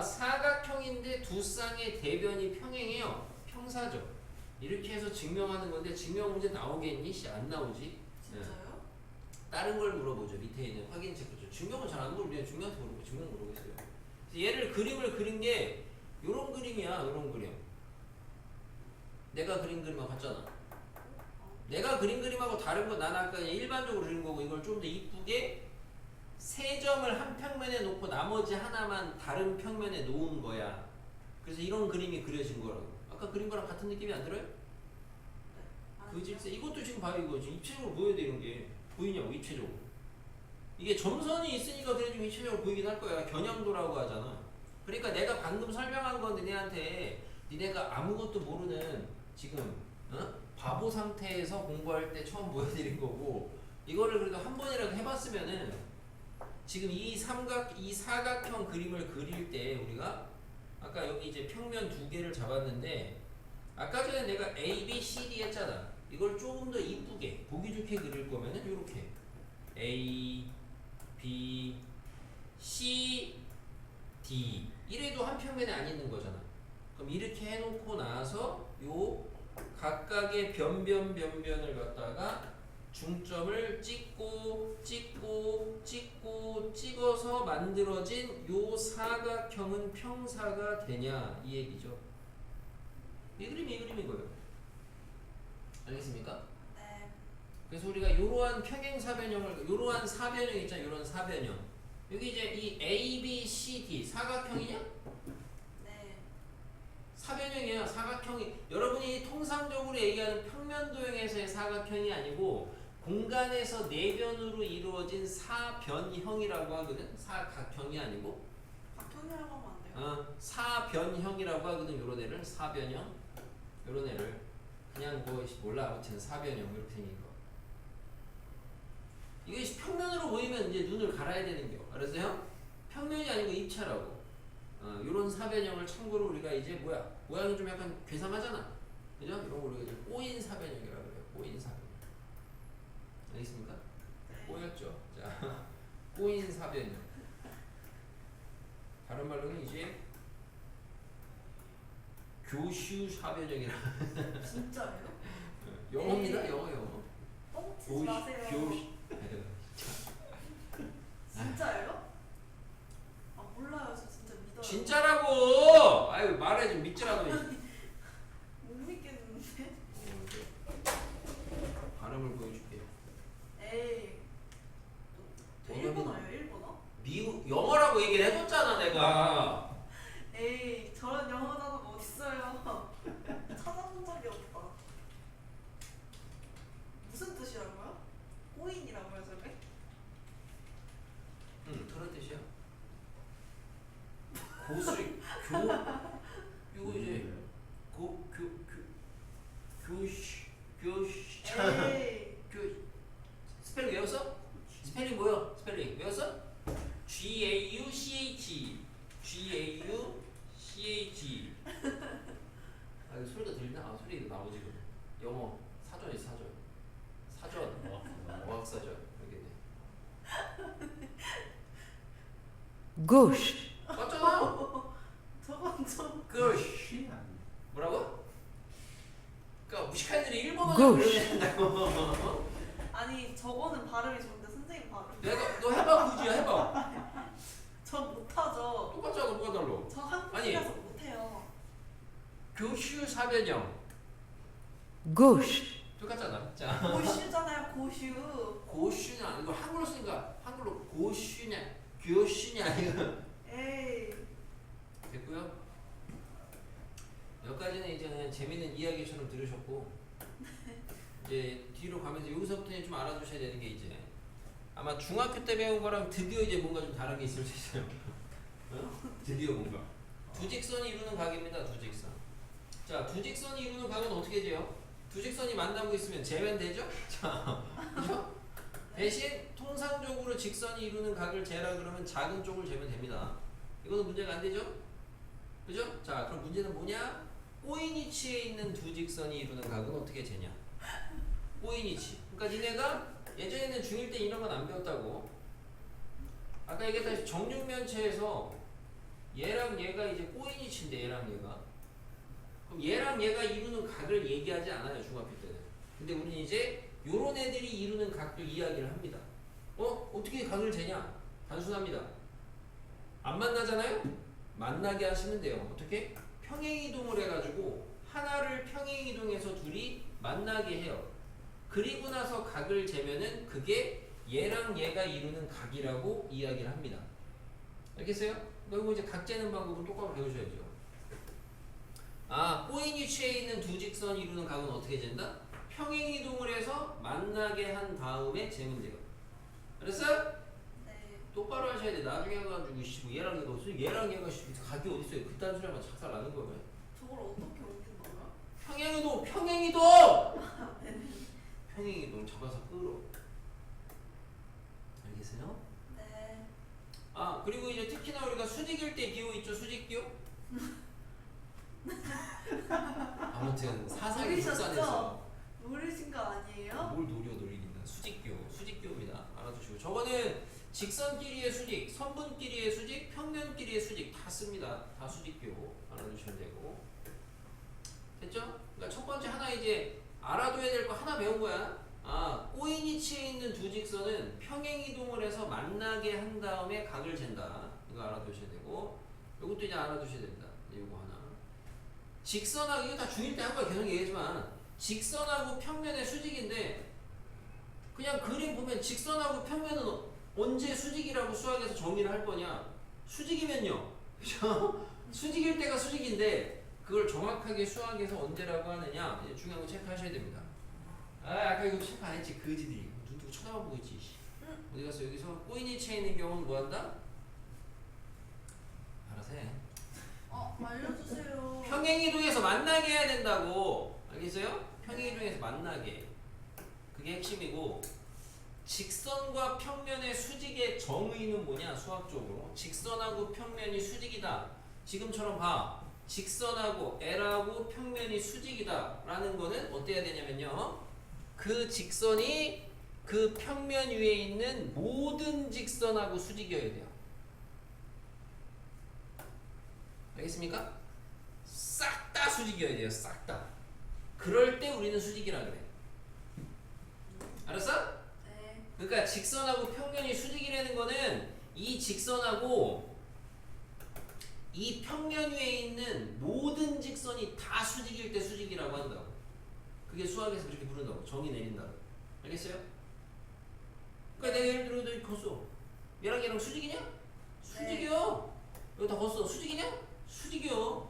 사각형인데 두 쌍의 대변이 평행해요. 평사죠. 이렇게 해서 증명하는 건데 증명 문제 나오겠니? 안 나오지? 진짜요? 다른 걸 물어보죠. 밑에 있는 확인 체크죠. 증명은 잘 안 모르면 증명한테 물어보고 증명 모르겠어요. 얘를 그림을 그린 게 요런 그림이야. 요런 그림. 내가 그린 그림하고 같잖아. 내가 그린 그림하고 다른 거 난 아까 그냥 일반적으로 그린 거고 이걸 좀 더 이쁘게 세 점을 한 평면에 놓고 나머지 하나만 다른 평면에 놓은 거야. 그래서 이런 그림이 그려진 거라고. 아까 그린 거랑 같은 느낌이 안 들어요? 그 질세. 이것도 지금 봐요. 이거 지금 입체적으로 보여야 돼. 이런 게 보이냐고. 입체적으로. 이게 점선이 있으니까 그래 좀 입체적으로 보이긴 할 거야. 겨냥도라고 하잖아. 그러니까 내가 방금 설명한 건 너네한테 니네가 아무것도 모르는 지금 바보 상태에서 공부할 때 처음 보여드린 거고, 이거를 그래도 한 번이라도 해봤으면은 지금 이 사각형 그림을 그릴 때 우리가 아까 여기 이제 평면 두 개를 잡았는데, 아까 전에 내가 A, B, C, D 했잖아. 이걸 조금 더 이쁘게 보기 좋게 그릴 거면은 이렇게 A, B, C, D 이래도 한 평면에 안 있는 거잖아. 그럼 이렇게 해놓고 나서 요 각각의 변변을 갖다가 중점을 찍고 찍어서 만들어진 요 사각형은 평사가 되냐 이 얘기죠. 이 그림이 거예요. 알겠습니까? 네. 그래서 우리가 이러한 평행사변형을, 이러한 사변형 있잖아요. 이런 사변형. 여기 이제 이 A, B, C, D 사각형이냐? 네. 사변형이에요. 사각형이. 여러분이 통상적으로 얘기하는 평면도형에서의 사각형이 아니고 공간에서 내변으로 이루어진 사변형이라고 하거든. 사각형이 아니고. 박형이라고 하면 안 돼요? 사변형이라고 하거든. 요런 애를 사변형. 요런 애를 그냥 뭐 몰라. 아무튼 사변형 이렇게 생긴 거. 이게 평면으로 보이면 이제 눈을 갈아야 되는 겨. 알았어요? 평면이 아니고 입체라고. 요런 사변형을 참고로 우리가 이제 모양이 좀 약간 괴상하잖아. 그죠? 이런 걸 우리가 이제 꼬인 사변형이라고 그래요. 꼬인 사변형. 알겠습니까? 꼬였죠? 자, 꼬인 사변형. 다른 말로는 이제 교슈 사변형이라. 진짜예요? 영어입니다. 영어. 뻥치지 마세요. 진짜예요? 아 몰라요. 저 진짜 믿어요. 진짜라고. 아유 말해 좀 믿지라도. 못 믿겠는데. 발음을 보여줄게요. 에이. 저 일본어예요, 일본어? 미국 영어라고 얘기를 해줬잖아 내가. 에이, 저런 영어 단어가 어딨어요? 찾아본 적이 없다. 무슨 뜻이라고요? 꼬인이라고요, 저게? 응, 그런 뜻이야. 고수리 이거 이제 교시 에이. 스펠링 외웠어? 스펠링 뭐야? 스펠링 외웠어? G-A-U-C-H. 아 이거 소리가 들리나? 아 소리 나오지 그럼. 영어 사전이 사전 어학사전 여기네. Gush. 맞잖아. 저건 좀. Gush. 뭐라고? 그러니까 무식한 애들이 일본어를 Gush. 외워낸다고. 아니, 저거는 발음이 좋은데 선생님 발음. 내가 너 해봐 굳이 해봐. 저 못하죠. 똑같잖아 뭐가 달라. 저 한국이라서 못해요. 교슈 사변형 Gush. 똑같잖아. 자 고슈잖아요, 고슈. 고슈냐 이거 한글로 쓰니까 한글로 고슈냐 교슈냐 이거 에이. 됐고요. 여기까지는 이제 그냥 재밌는 이야기처럼 들으셨고 이제 뒤로 가면서 여기서부터는 좀 알아두셔야 되는 게 이제 아마 중학교 때 배운 거랑 드디어 이제 뭔가 좀 다른 게 있을 수 있어요. 드디어 뭔가 두 직선이 이루는 각입니다. 두 직선. 자, 두 직선이 이루는 각은 어떻게 돼요? 두 직선이 만나고 있으면 재면 되죠? 자, 그죠? 대신 통상적으로 직선이 이루는 각을 재라 그러면 작은 쪽을 재면 됩니다. 이거는 문제가 안 되죠? 그죠? 자, 그럼 문제는 뭐냐? 꼬인 위치에 있는 두 직선이 이루는 각은 어떻게 재냐? 꼬인 위치. 그러니까 니네가 예전에는 중1 때 이런 건 안 배웠다고. 아까 얘기했다시피 정육면체에서 얘랑 얘가 이제 꼬인 위치인데 얘랑 얘가. 그럼 얘랑 얘가 이루는 각을 얘기하지 않아요 중학교 때는. 근데 우리는 이제 요런 애들이 이루는 각도 이야기를 합니다. 어떻게 각을 재냐? 단순합니다. 안 만나잖아요? 만나게 하시면 돼요. 어떻게? 평행이동을 해가지고 하나를 평행이동해서 둘이 만나게 해요. 그리고 나서 각을 재면은 그게 얘랑 얘가 이루는 각이라고 이야기를 합니다. 알겠어요? 그리고 이제 각 재는 방법은 똑바로 배우셔야죠. 아, 꼬인 위치에 있는 두 직선이 이루는 각은 어떻게 잰다? 평행이동을 해서 만나게 한 다음에 재면 돼요. 알았어요? 네. 똑바로 하셔야 돼. 나중에 가지고 뭐 얘랑 얘가 없어. 얘랑 얘가 각이 어디 있어요? 그딴 소리 하면 작살 나는 거야. 왜? 저걸 어떻게 옮기는 거야? 평행이동, 평행이동, 평행이동 잡아서 끌어. 알겠어요? 네. 아, 그리고 이제 특히나 우리가 수직일 때 기호 있죠? 수직기호? 아무튼 사상이 국산에서 노리신 거 아니에요? 뭘 노리긴다. 수직기호입니다. 알아두시고 저거는 직선끼리의 수직, 선분끼리의 수직, 평면끼리의 수직 다 씁니다. 다 수직기호 알아두시면 되고 됐죠? 그러니까 첫 번째 하나 이제 알아둬야 될 거 하나 배운 거야. 아, 꼬인 위치에 있는 두 직선은 평행이동을 해서 만나게 한 다음에 각을 잰다. 이거 알아두셔야 되고 이것도 이제 알아두셔야 됩니다. 이거 하나. 직선하고 이거 다 중1 때 한 거야. 계속 얘기하지만 직선하고 평면의 수직인데 그냥 그림 보면 직선하고 평면은 언제 수직이라고 수학에서 정의를 할 거냐? 수직이면요. 그죠? 수직일 때가 수직인데 그걸 정확하게 수학에서 언제라고 하느냐? 이제 중요한 거 체크하셔야 됩니다. 아, 아까 이거 체크 안 했지. 그지들이. 눈 뜨고 쳐다만 보고 있지. 어디 갔어? 여기서 꼬인 위치에 있는 경우는 뭐 한다? 알아서 해. 알려주세요. 평행이동에서 만나게 해야 된다고. 알겠어요? 평행이동에서 만나게. 그게 핵심이고 직선과 평면의 수직의 정의는 뭐냐? 수학적으로 직선하고 평면이 수직이다. 지금처럼 봐. 직선하고 L하고 평면이 수직이다 라는 거는 어때야 되냐면요, 그 직선이 그 평면 위에 있는 모든 직선하고 수직이어야 돼요. 알겠습니까? 싹 다 수직이어야 돼요. 싹 다. 그럴 때 우리는 수직이라 그래. 알았어? 네. 그러니까 직선하고 평면이 수직이라는 거는 이 직선하고 이 평면 위에 있는 모든 직선이 다 수직일 때 수직이라고 한다고. 그게 수학에서 그렇게 부른다고. 정의 내린다고. 알겠어요? 그러니까 내가 예를 들어 너 걷어. 얘랑 얘랑 수직이냐? 수직이요. 여기 다 걷어. 수직이냐? 수직이요.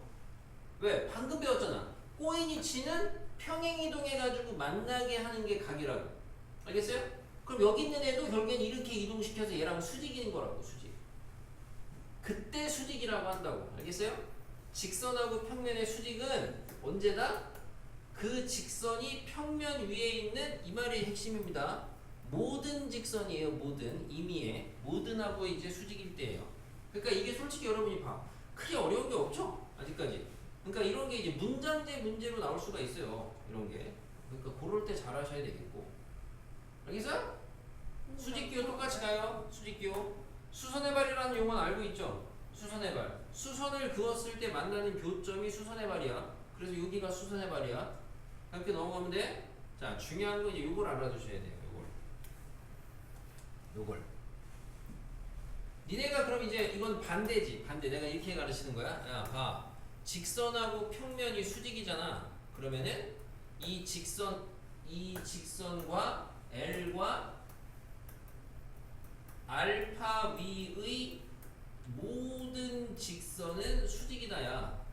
왜? 방금 배웠잖아. 꼬인 위치는 평행이동해가지고 만나게 하는 게 각이라고. 알겠어요? 그럼 여기 있는 애도 결국엔 이렇게 이동시켜서 얘랑 수직인 거라고. 수직. 그때 수직이라고 한다고. 알겠어요? 직선하고 평면의 수직은 언제다? 그 직선이 평면 위에 있는, 이 말이 핵심입니다. 모든 직선이에요. 모든. 임의의 모든하고 이제 수직일 때예요. 그러니까 이게 솔직히 여러분이 봐. 크게 어려운 게 없죠? 아직까지. 그러니까 이런 게 이제 문장제 문제로 나올 수가 있어요. 이런 게. 그러니까 그럴 때 잘 하셔야 되겠고. 알겠어요? 수직기호 똑같이 가요. 수직기호. 수선의 발이라는 용어는 알고 있죠? 수선의 발. 수선을 그었을 때 만나는 교점이 수선의 발이야. 그래서 여기가 수선의 발이야. 이렇게 넘어가면 돼. 자, 중요한 건 이제 요걸 알아두셔야 돼요. 요걸. 니네가 그럼 이제 이건 반대지. 반대. 내가 이렇게 가르치는 거야. 야, 봐. 직선하고 평면이 수직이잖아. 그러면은 이 직선과 L과 알파 위의 모든 직선은 수직이다야.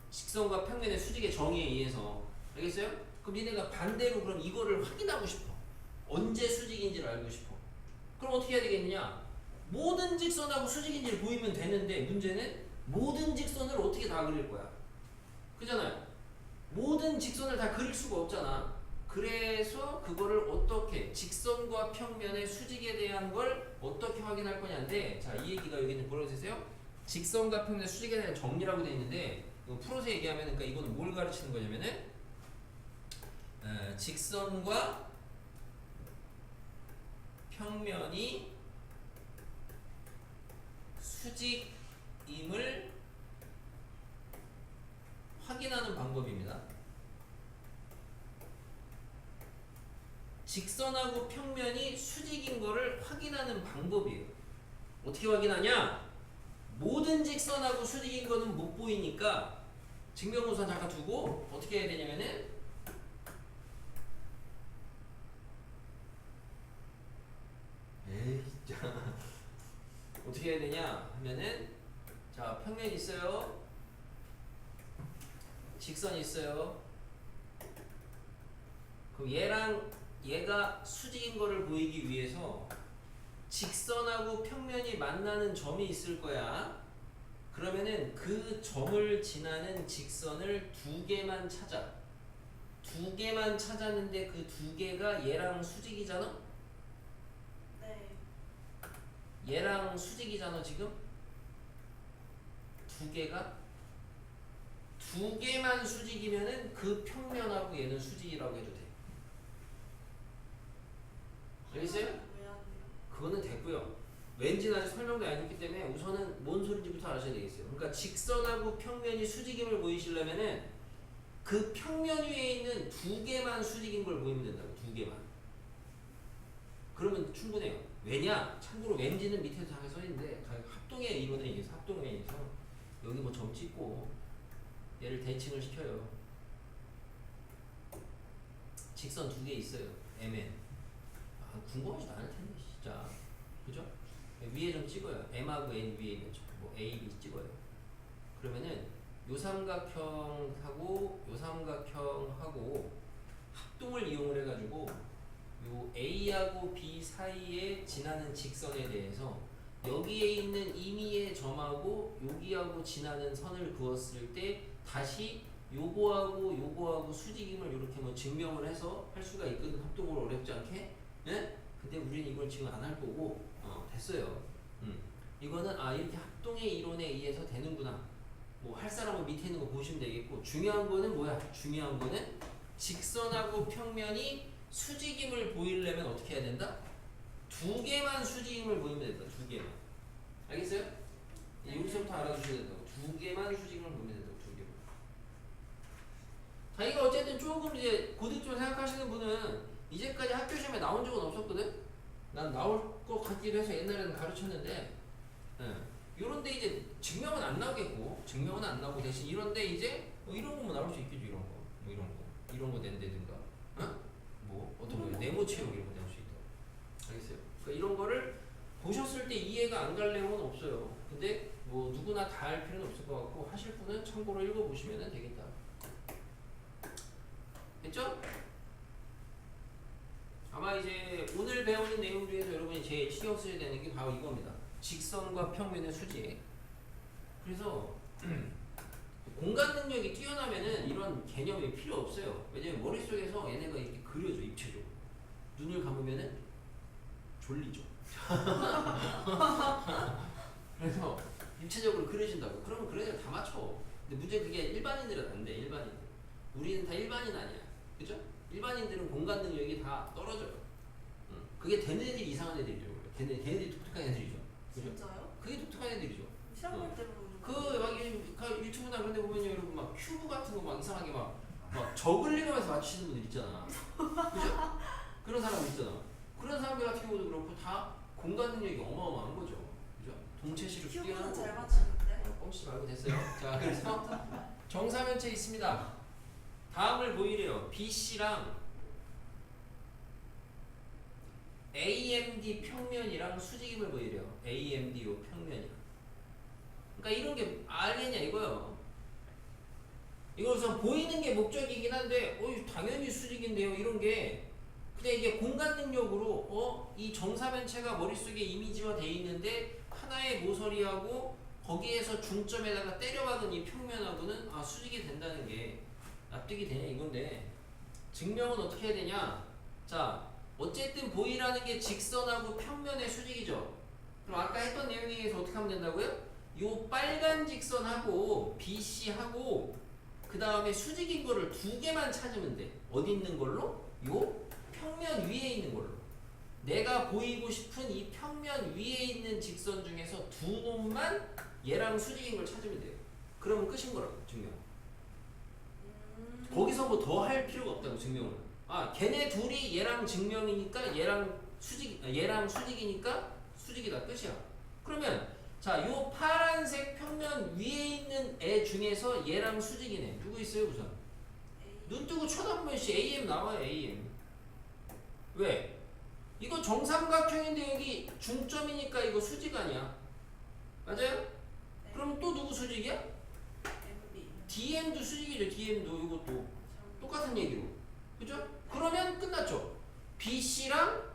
직선과 평면의 수직의 정의에 의해서. 알겠어요? 그럼 니네가 반대로 그럼 이거를 확인하고 싶어. 언제 수직인지를 알고 싶어. 그럼 어떻게 해야 되겠느냐? 모든 직선하고 수직인지를 보이면 되는데 문제는 모든 직선을 어떻게 다 그릴 거야? 그잖아요. 모든 직선을 다 그릴 수가 없잖아. 그래서 그거를 어떻게, 직선과 평면의 수직에 대한 걸 어떻게 확인할 거냐인데, 자, 이 얘기가 여기는 뭐라고 되세요? 직선과 평면의 수직에 대한 정리라고 되어 있는데, 이거 풀어서 얘기하면, 그러니까 이거는 뭘 가르치는 거냐면은 직선과 평면이 수직임을 확인하는 방법입니다. 직선하고 평면이 수직인 거를 확인하는 방법이에요. 어떻게 확인하냐? 모든 직선하고 수직인 거는 못 보이니까 증명우선 잠깐 두고 어떻게 해야 되냐면은 에이 진짜. 어떻게 해야 되냐 하면은 자 평면 있어요. 직선 있어요. 그럼 얘랑 얘가 수직인 거를 보이기 위해서 직선하고 평면이 만나는 점이 있을 거야. 그러면은 그 점을 지나는 직선을 두 개만 찾아. 두 개만 찾았는데 그 두 개가 얘랑 수직이잖아? 네. 얘랑 수직이잖아 지금? 두 개가? 두 개만 수직이면은 그 평면하고 얘는 수직이라고 해도 돼. 알겠어요? 왜안 돼요? 그거는 됐고요. 왠지 아직 설명도 안 했기 때문에 우선은 뭔 소리인지부터 아셔야 되겠어요. 그러니까 직선하고 평면이 수직임을 보이시려면은 그 평면 위에 있는 두 개만 수직인 걸 보이면 된다고. 두 개만. 그러면 충분해요. 왜냐? 참고로 왠지는 밑에 다 써있는데 합동의 이론에 의해서 합동에 의해서 여기 뭐 점 찍고 얘를 대칭을 시켜요. 직선 두 개 있어요. MN. 궁금하지도 않을 텐데 진짜. 그죠? 위에 좀 찍어요. M하고 N 위에 있는 뭐 A, B 찍어요. 그러면은 요 삼각형하고 요 삼각형하고 합동을 이용을 해가지고 요 A하고 B 사이에 지나는 직선에 대해서 여기에 있는 임의의 점하고 여기하고 지나는 선을 그었을 때 다시 요거하고 요거하고 수직임을 이렇게 뭐 증명을 해서 할 수가 있거든. 합동으로 어렵지 않게. 예? 근데 우리는 이걸 지금 안 할 거고 됐어요. 이거는 이렇게 합동의 이론에 의해서 되는구나. 뭐 할 사람은 밑에 있는 거 보시면 되겠고 중요한 거는 뭐야? 중요한 거는 직선하고 평면이 수직임을 보이려면 어떻게 해야 된다? 두 개만 수직임을 보이면 된다. 두 개만. 알겠어요? 여기서부터 알아두셔야 된다고. 두 개만 수직임을 보이면 된다고. 두 개만. 자, 이거 어쨌든 조금 이제 고득 좀 생각하시는 분은 이제까지 학교 시험에 나온 적은 없었거든? 난 나올 것 같기도 해서 옛날에는 가르쳤는데 요런데 이제 증명은 안 나오겠고 증명은 안 나오고 대신 이런데 이제 뭐 이런 거뭐 나올 수 있겠죠. 이런 거 뭐 이런 거 낸다든가 뭐 어떤 거 네모 채용 이런 거 낼 수 있다. 알겠어요? 그러니까 이런 거를 보셨을 때 이해가 안 갈 내용은 없어요. 근데 뭐 누구나 다 할 필요는 없을 것 같고 하실 분은 참고로 읽어보시면 되겠다. 됐죠? 아마 이제 오늘 배우는 내용 중에서 여러분이 제일 신경 쓰셔야 되는 게 바로 이겁니다. 직선과 평면의 수직. 그래서 공간 능력이 뛰어나면은 이런 개념이 필요 없어요. 왜냐면 머릿속에서 얘네가 이렇게 그려져 입체적으로. 눈을 감으면은 졸리죠. 그래서 입체적으로 그려진다고. 그러면 그런 애들 다 맞춰. 근데 문제는 그게 일반인들은 안 돼. 일반인들. 우리는 다 일반인 아니야. 그죠? 일반인들은 공간 능력이 다 떨어져요. 그게 되는 애들이 이상한 애들이죠. 걔네들이 독특한 애들이죠. 그죠? 진짜요? 그게 독특한 애들이죠. 시험 볼 때 보는 막 유튜브나 그런 데 보면 여러분 막 큐브 같은 거 막 이상하게 막 저글링하면서 맞추시는 분들 있잖아. 그죠? 그런 사람 있잖아. 그런 사람들 같은 경우도 그렇고 다 공간 능력이 어마어마한 거죠. 그죠? 동체시를 큐브는 뛰어나고. 잘 맞추는데. 뻥치지 말고 됐어요. 자, 그래서 정사면체 있습니다. 다음을 보이래요. BC랑 AMD 평면이랑 수직임을 보이래요. AMD 요 평면이랑. 그러니까 이런 게 알겠냐 이거요. 이거 우선 보이는 게 목적이긴 한데, 당연히 수직인데요. 이런 게 그냥 이게 공간 능력으로 이 정사면체가 머릿속에 이미지화 돼 있는데 하나의 모서리하고 거기에서 중점에다가 때려박은 이 평면하고는 수직이 된다는 게 납득이 되냐 이건데 증명은 어떻게 해야 되냐? 자, 어쨌든 보이라는 게 직선하고 평면의 수직이죠. 그럼 아까 했던 내용에 의해서 어떻게 하면 된다고요? 요 빨간 직선하고 BC하고 그 다음에 수직인 거를 두 개만 찾으면 돼. 어디 있는 걸로? 요 평면 위에 있는 걸로. 내가 보이고 싶은 이 평면 위에 있는 직선 중에서 두 놈만 얘랑 수직인 걸 찾으면 돼요. 그러면 끝인 거라고 증명. 거기서 뭐 더 할 필요가 없다고 증명을. 걔네 둘이 얘랑 증명이니까 얘랑 수직이니까 수직이다 끝이야. 그러면 자, 요 파란색 평면 위에 있는 애 중에서 얘랑 수직이네. 누구 있어요 우선? 눈 뜨고 쳐다보면 AM 나와요. AM. 왜? 이거 정삼각형인데 여기 중점이니까 이거 수직아니야. 맞아요? 네. 그럼 또 누구 수직이야? MB. DM도 수직이죠. DM도 이것도 똑같은 얘기로. 그죠? 그러면 끝났죠. BC랑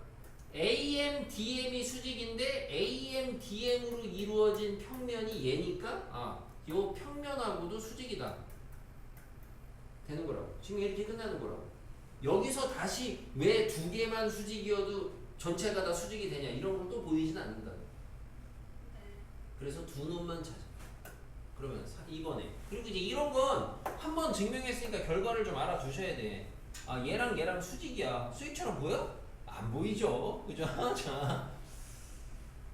AM, DM이 수직인데 AM, DM으로 이루어진 평면이 얘니까 요 평면하고도 수직이다. 되는 거라고. 지금 이렇게 끝나는 거라고. 여기서 다시 왜 두 개만 수직이어도 전체가 다 수직이 되냐 이런 건 또 보이진 않는다. 네. 그래서 두 놈만 찾아. 그러면 2번에. 그리고 이제 이런 건 한 번 증명했으니까 결과를 좀 알아두셔야 돼. 얘랑 얘랑 수직이야. 수직처럼 보여? 안 보이죠? 그죠? 자,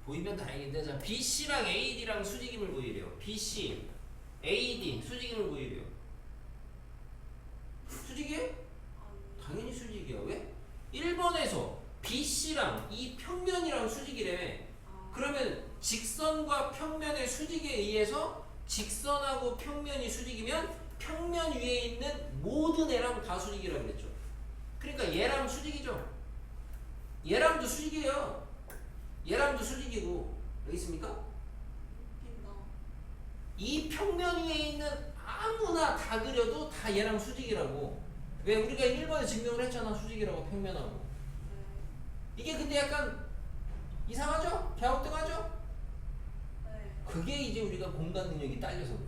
보이면 다행인데, 자, BC랑 AD랑 수직임을 보이래요. BC, AD 수직임을 보이래요. 수직이에요? 당연히 수직이야. 왜? 1번에서 BC랑 이 평면이랑 수직이래. 그러면 직선과 평면의 수직에 의해서 직선하고 평면이 수직이면 평면 위에 있는 모든 애랑 다 수직이라고 그랬죠. 그러니까 얘랑 수직이죠. 얘랑도 수직이에요. 얘랑도 수직이고. 여기 있습니까? 웃긴다. 이 평면 위에 있는 아무나 다 그려도 다 얘랑 수직이라고. 왜? 우리가 1번에 증명을 했잖아. 수직이라고 평면하고. 네. 이게 근데 약간 이상하죠? 갸우뚱하죠? 네. 그게 이제 우리가 공간 능력이 딸려서 그래.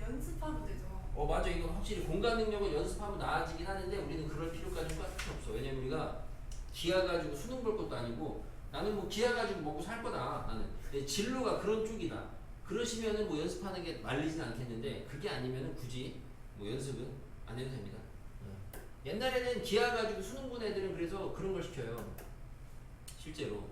연습하면 되죠. 맞아. 이건 확실히 공간 능력을 연습하면 나아지긴 하는데 우리는 그럴 필요까지 빠질 없어. 왜냐면 우리가 기하 가지고 수능 볼 것도 아니고 나는 뭐 기하 가지고 먹고 살 거다. 나는 내 진로가 그런 쪽이다. 그러시면은 뭐 연습하는 게 말리진 않겠는데 그게 아니면은 굳이 뭐 연습은 안 해도 됩니다. 옛날에는 기하 가지고 수능 본 애들은 그래서 그런 걸 시켜요. 실제로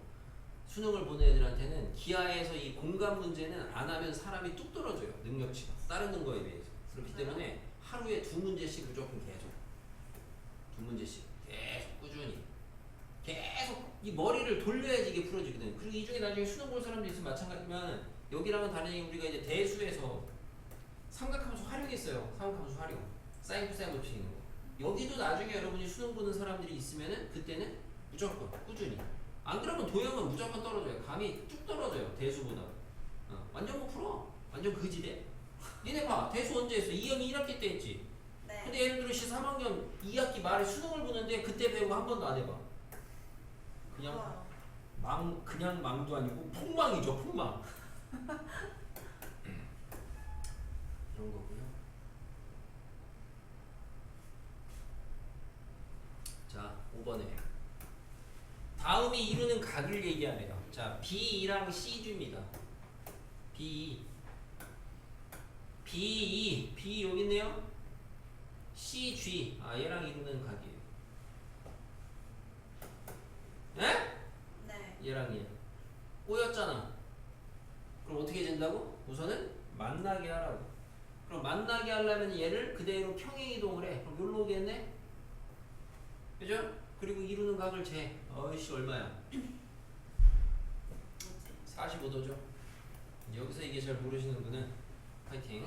수능을 보는 애들한테는 기하에서 이 공간 문제는 안 하면 사람이 뚝 떨어져요. 능력치가 다른 거에 비해서. 그렇기 때문에 하루에 2문제씩 무조건 계속 2문제씩 계속 꾸준히 계속 이 머리를 돌려야지 이게 풀어지거든. 그리고 이 중에 나중에 수능 볼 사람도 있으면 마찬가지지만 여기랑은 다르니 우리가 이제 대수에서 삼각함수 활용이 있어요. 삼각함수 활용. 사인 코사인 법칙 있는 거. 여기도 나중에 여러분이 수능 보는 사람들이 있으면은 그때는 무조건 꾸준히. 안 그러면 도형은 무조건 떨어져요. 감이 쭉 떨어져요. 대수보다. 완전 못 풀어. 완전 그지대. 니네 봐. 대수 언제 했어? 2학기 1학기 때 했지. 네. 근데 예를 들어 3학년 2학기 말에 수능을 보는데 그때 배우고 한 번도 안 해봐. 그냥 망도 아니고 폭망이죠. 폭망. 이런 거고요. 자, 5번에 다음이 이루는 각을 얘기하네요. 자, B2랑 C주입니다. B2 B2 여기 있네요. CG 얘랑 이루는 각이에요. 에? 네. 얘랑 얘 꼬였잖아. 그럼 어떻게 된다고? 우선은 만나게 하라고. 그럼 만나게 하려면 얘를 그대로 평행이동을 해. 그럼 여기로 오겠네? 그죠? 그리고 이루는 각을 재. 어이씨 얼마야? 45도죠. 여기서 이게 잘 모르시는 분은 파이팅.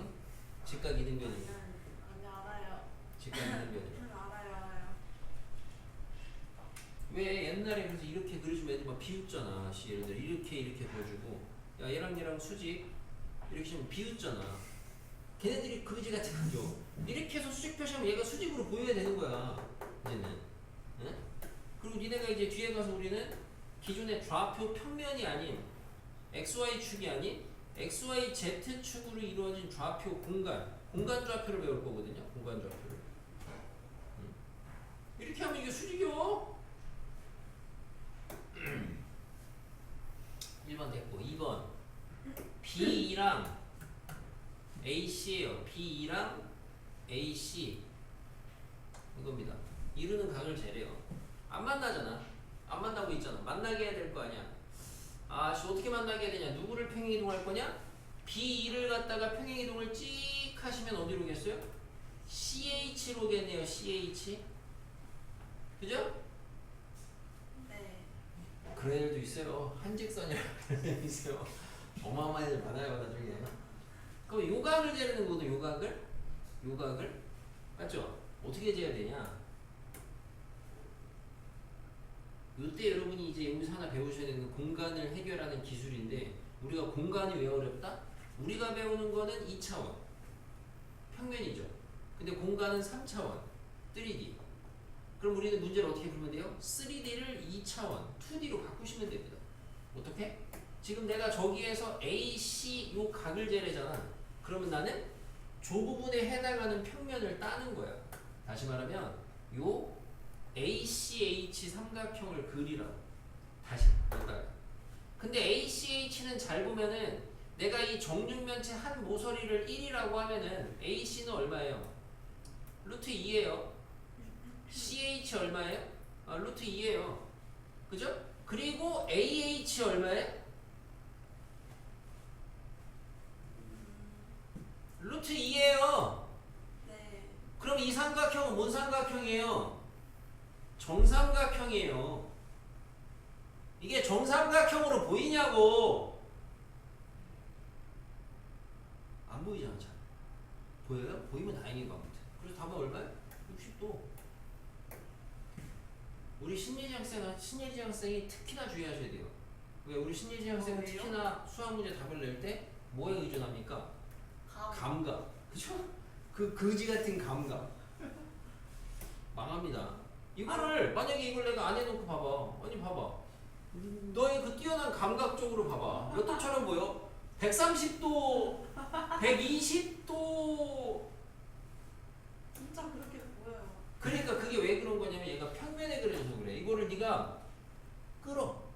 직각 이등변입니다. 아니 알아요. 직각 이등변이에요. 알아요. 왜 옛날에 그래서 이렇게 그려주면 애들 막 비웃잖아. 예를 들어 이렇게 그려주고 야 얘랑 수직 이렇게 좀 비웃잖아. 걔네들이 그지 같은 거죠. 이렇게 해서 수직 표시하면 얘가 수직으로 보여야 되는 거야. 이제는. 응? 그리고 니네가 이제 뒤에 가서 우리는 기존의 좌표 평면이 아닌 XY축이 아닌 XYZ축으로 이루어진 좌표 공간 좌표를 배울 거거든요. 공간 좌표를. 응? 이렇게 하면 이게 수직이요. 1번 됐고 2번 B랑 AC예요. B랑 AC 이겁니다. 이루는 각을 재래요. 안 만나잖아. 안 만나고 있잖아. 만나게 해야 될 거 아니야. 어떻게 만나게 해야 되냐? 누구를 평행이동할 거냐? B2를 갖다가 평행이동을 찍 하시면 어디로 오겠어요? CH로 오겠네요. CH. 그죠? 네. 그런 애들도 있어요. 한직선이라고 그런 애들 있어요. 어마어마한 애들 많아요. 나중에. 그럼 요각을 재는 거거든. 요각을 맞죠? 어떻게 재야 되냐? 요때 여러분이 이제 여기서 하나 배우셔야 되는 공간을 해결하는 기술인데 우리가 공간이 왜 어렵다? 우리가 배우는 거는 2차원 평면이죠. 근데 공간은 3차원 3D. 그럼 우리는 문제를 어떻게 풀면 돼요? 3D를 2차원 2D로 바꾸시면 됩니다. 어떻게? 지금 내가 저기에서 AC 요 각을 재래잖아. 그러면 나는 저 부분에 해당하는 평면을 따는 거야. 다시 말하면 요 ACH 삼각형을 그리라고. 다시 여기다가. 근데 ACH는 잘 보면은 내가 이 정육면체 한 모서리를 1이라고 하면은 AC는 얼마예요? 루트 2예요. CH 얼마예요? 루트 2예요. 그죠? 그리고 AH 얼마예요? 루트 2예요. 네. 그럼 이 삼각형은 뭔 삼각형이에요? 정삼각형이에요. 이게 정삼각형으로 보이냐고. 안 보이잖아. 잘. 보여요? 보이면 다행인 것 같아. 그래서 답은 얼마야? 60도. 우리 신예지 학생이 특히나 주의하셔야 돼요. 왜 우리 신예지 학생은 왜요? 특히나 수학 문제 답을 낼 때 뭐에 의존합니까? 감각. 그쵸? 그 거지 같은 감각. 망합니다. 이거를 만약에 이걸 내가 안 해놓고 봐봐. 아니 봐봐. 너의 그 뛰어난 감각적으로 봐봐. 몇 도처럼 보여? 130도, 120도. 진짜 그렇게 보여요. 그러니까 그게 왜 그런 거냐면 얘가 평면에 그려져서 그래. 이거를 네가 끌어.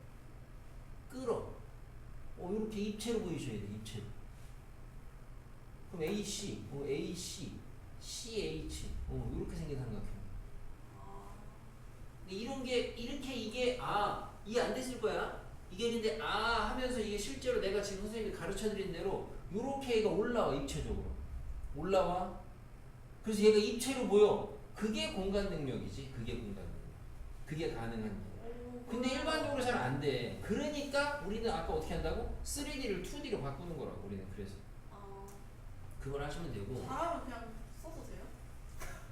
이렇게 입체로 보이셔야 돼. 입체로. 그럼 AC, AC, CH, 이렇게 생긴 삼각형. 근데 이런 게 이렇게 이게 이해 안 됐을 거야. 이게 근데 하면서 이게 실제로 내가 지금 선생님이 가르쳐드린 대로 이렇게 얘가 올라와. 입체적으로 올라와. 그래서 얘가 입체로 보여. 그게 공간 능력이지. 그게 공간 능력. 그게 가능한 거. 근데 일반적으로 잘 안 돼. 그러니까 우리는 아까 어떻게 한다고? 3D를 2D로 바꾸는 거라고. 우리는 그래서 그걸 하시면 되고. 잘하면 그냥 써도 돼요?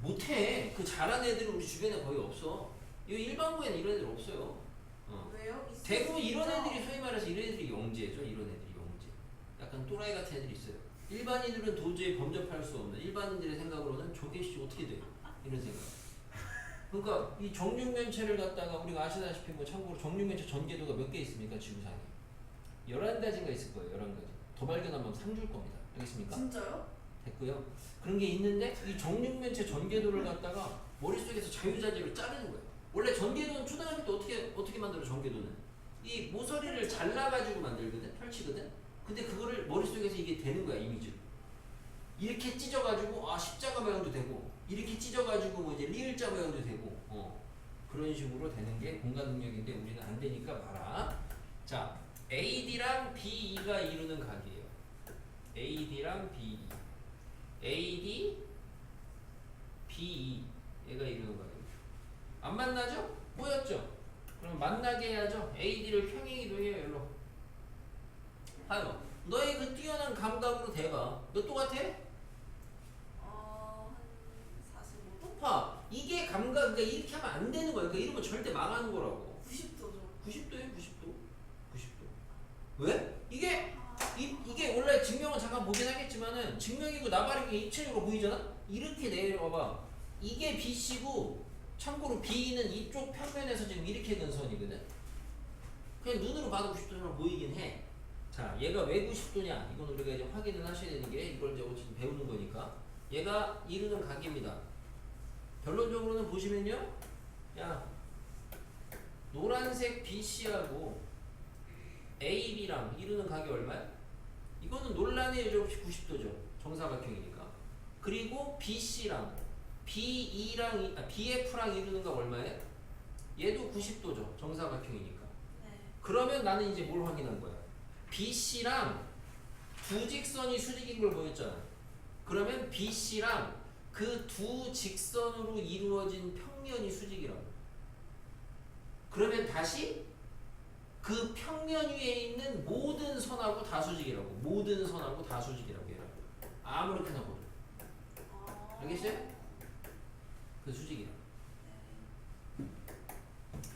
못해. 그 잘하는 애들은 우리 주변에 거의 없어. 이 일반부에는 이런 애들 없어요. 왜요? 대부분 이런 진짜? 애들이 소위 말해서 이런 애들이 영재죠. 이런 애들이 영재. 약간 또라이 같은 애들이 있어요. 일반인들은 도저히 범접할 수 없는, 일반인들의 생각으로는 저게 어떻게 돼? 이런 생각. 그러니까 이 정육면체를 갖다가 우리가 아시다시피 참고로 정육면체 전개도가 몇 개 있습니까? 지구상에 11가지가 있을 거예요. 11가지. 더 발견하면 3줄 겁니다. 알겠습니까? 진짜요? 됐고요. 그런 게 있는데 이 정육면체 전개도를 갖다가 머릿속에서 자유자재로 자르는 거예요. 원래 전개도는 초등학교 때 어떻게 만들어? 전개도는 이 모서리를 잘라가지고 만들거든, 펼치거든. 근데 그거를 머릿속에서 이게 되는 거야. 이미지로 이렇게 찢어가지고 십자가 모양도 되고, 이렇게 찢어가지고 이제 리을자 모양도 되고, 그런 식으로 되는 게 공간 능력인데 우리는 안 되니까 봐라. 자, AD랑 BE가 이루는 각이에요. AD랑 BE, AD, BE 얘가 이루는 각이에요. 안 만나죠? 뭐였죠? 그럼 만나게 해야죠. AD를 평행이동해요. 일로. 하여 너의 그 뛰어난 감각으로 대봐. 몇 도 같아? 한 45도? 봐. 이게 감각, 그러니까 이렇게 하면 안 되는 거야. 그러니까 이러면 절대 망하는 거라고. 90도죠. 90도에 90도. 90도. 왜? 이게 이게 원래 증명은 잠깐 보긴 하겠지만은 증명이고 나발이고 입체적으로 보이잖아? 이렇게 내려와봐. 이게 BC고 참고로 B는 이쪽 평면에서 지금 이렇게 든 선이거든? 그냥 눈으로 봐도 90도처럼 보이긴 해. 자, 얘가 왜 90도냐? 이건 우리가 이제 확인을 하셔야 되는 게 이걸 이제 어쨌든 배우는 거니까. 얘가 이루는 각입니다. 결론적으로는 보시면요. 야, 노란색 BC하고 AB랑 이루는 각이 얼마야? 이거는 논란의 여지 없이 90도죠. 정사각형이니까. 그리고 BC랑 BE랑 BF랑 이루는 각 얼마예요? 얘도 90도죠. 정사각형이니까. 네. 그러면 나는 이제 뭘 확인한 거야? BC랑 두 직선이 수직인 걸 보였잖아. 그러면 BC랑 그 두 직선으로 이루어진 평면이 수직이라고. 그러면 다시 그 평면 위에 있는 모든 선하고 다 수직이라고. 모든 선하고 다 수직이라고 해라. 아무렇게나 보도. 알겠어요? 그 수직이라고.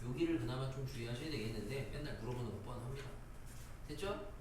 여기를 그나마 좀 주의하셔야 되겠는데 맨날 물어보는 거 뻔합니다. 됐죠?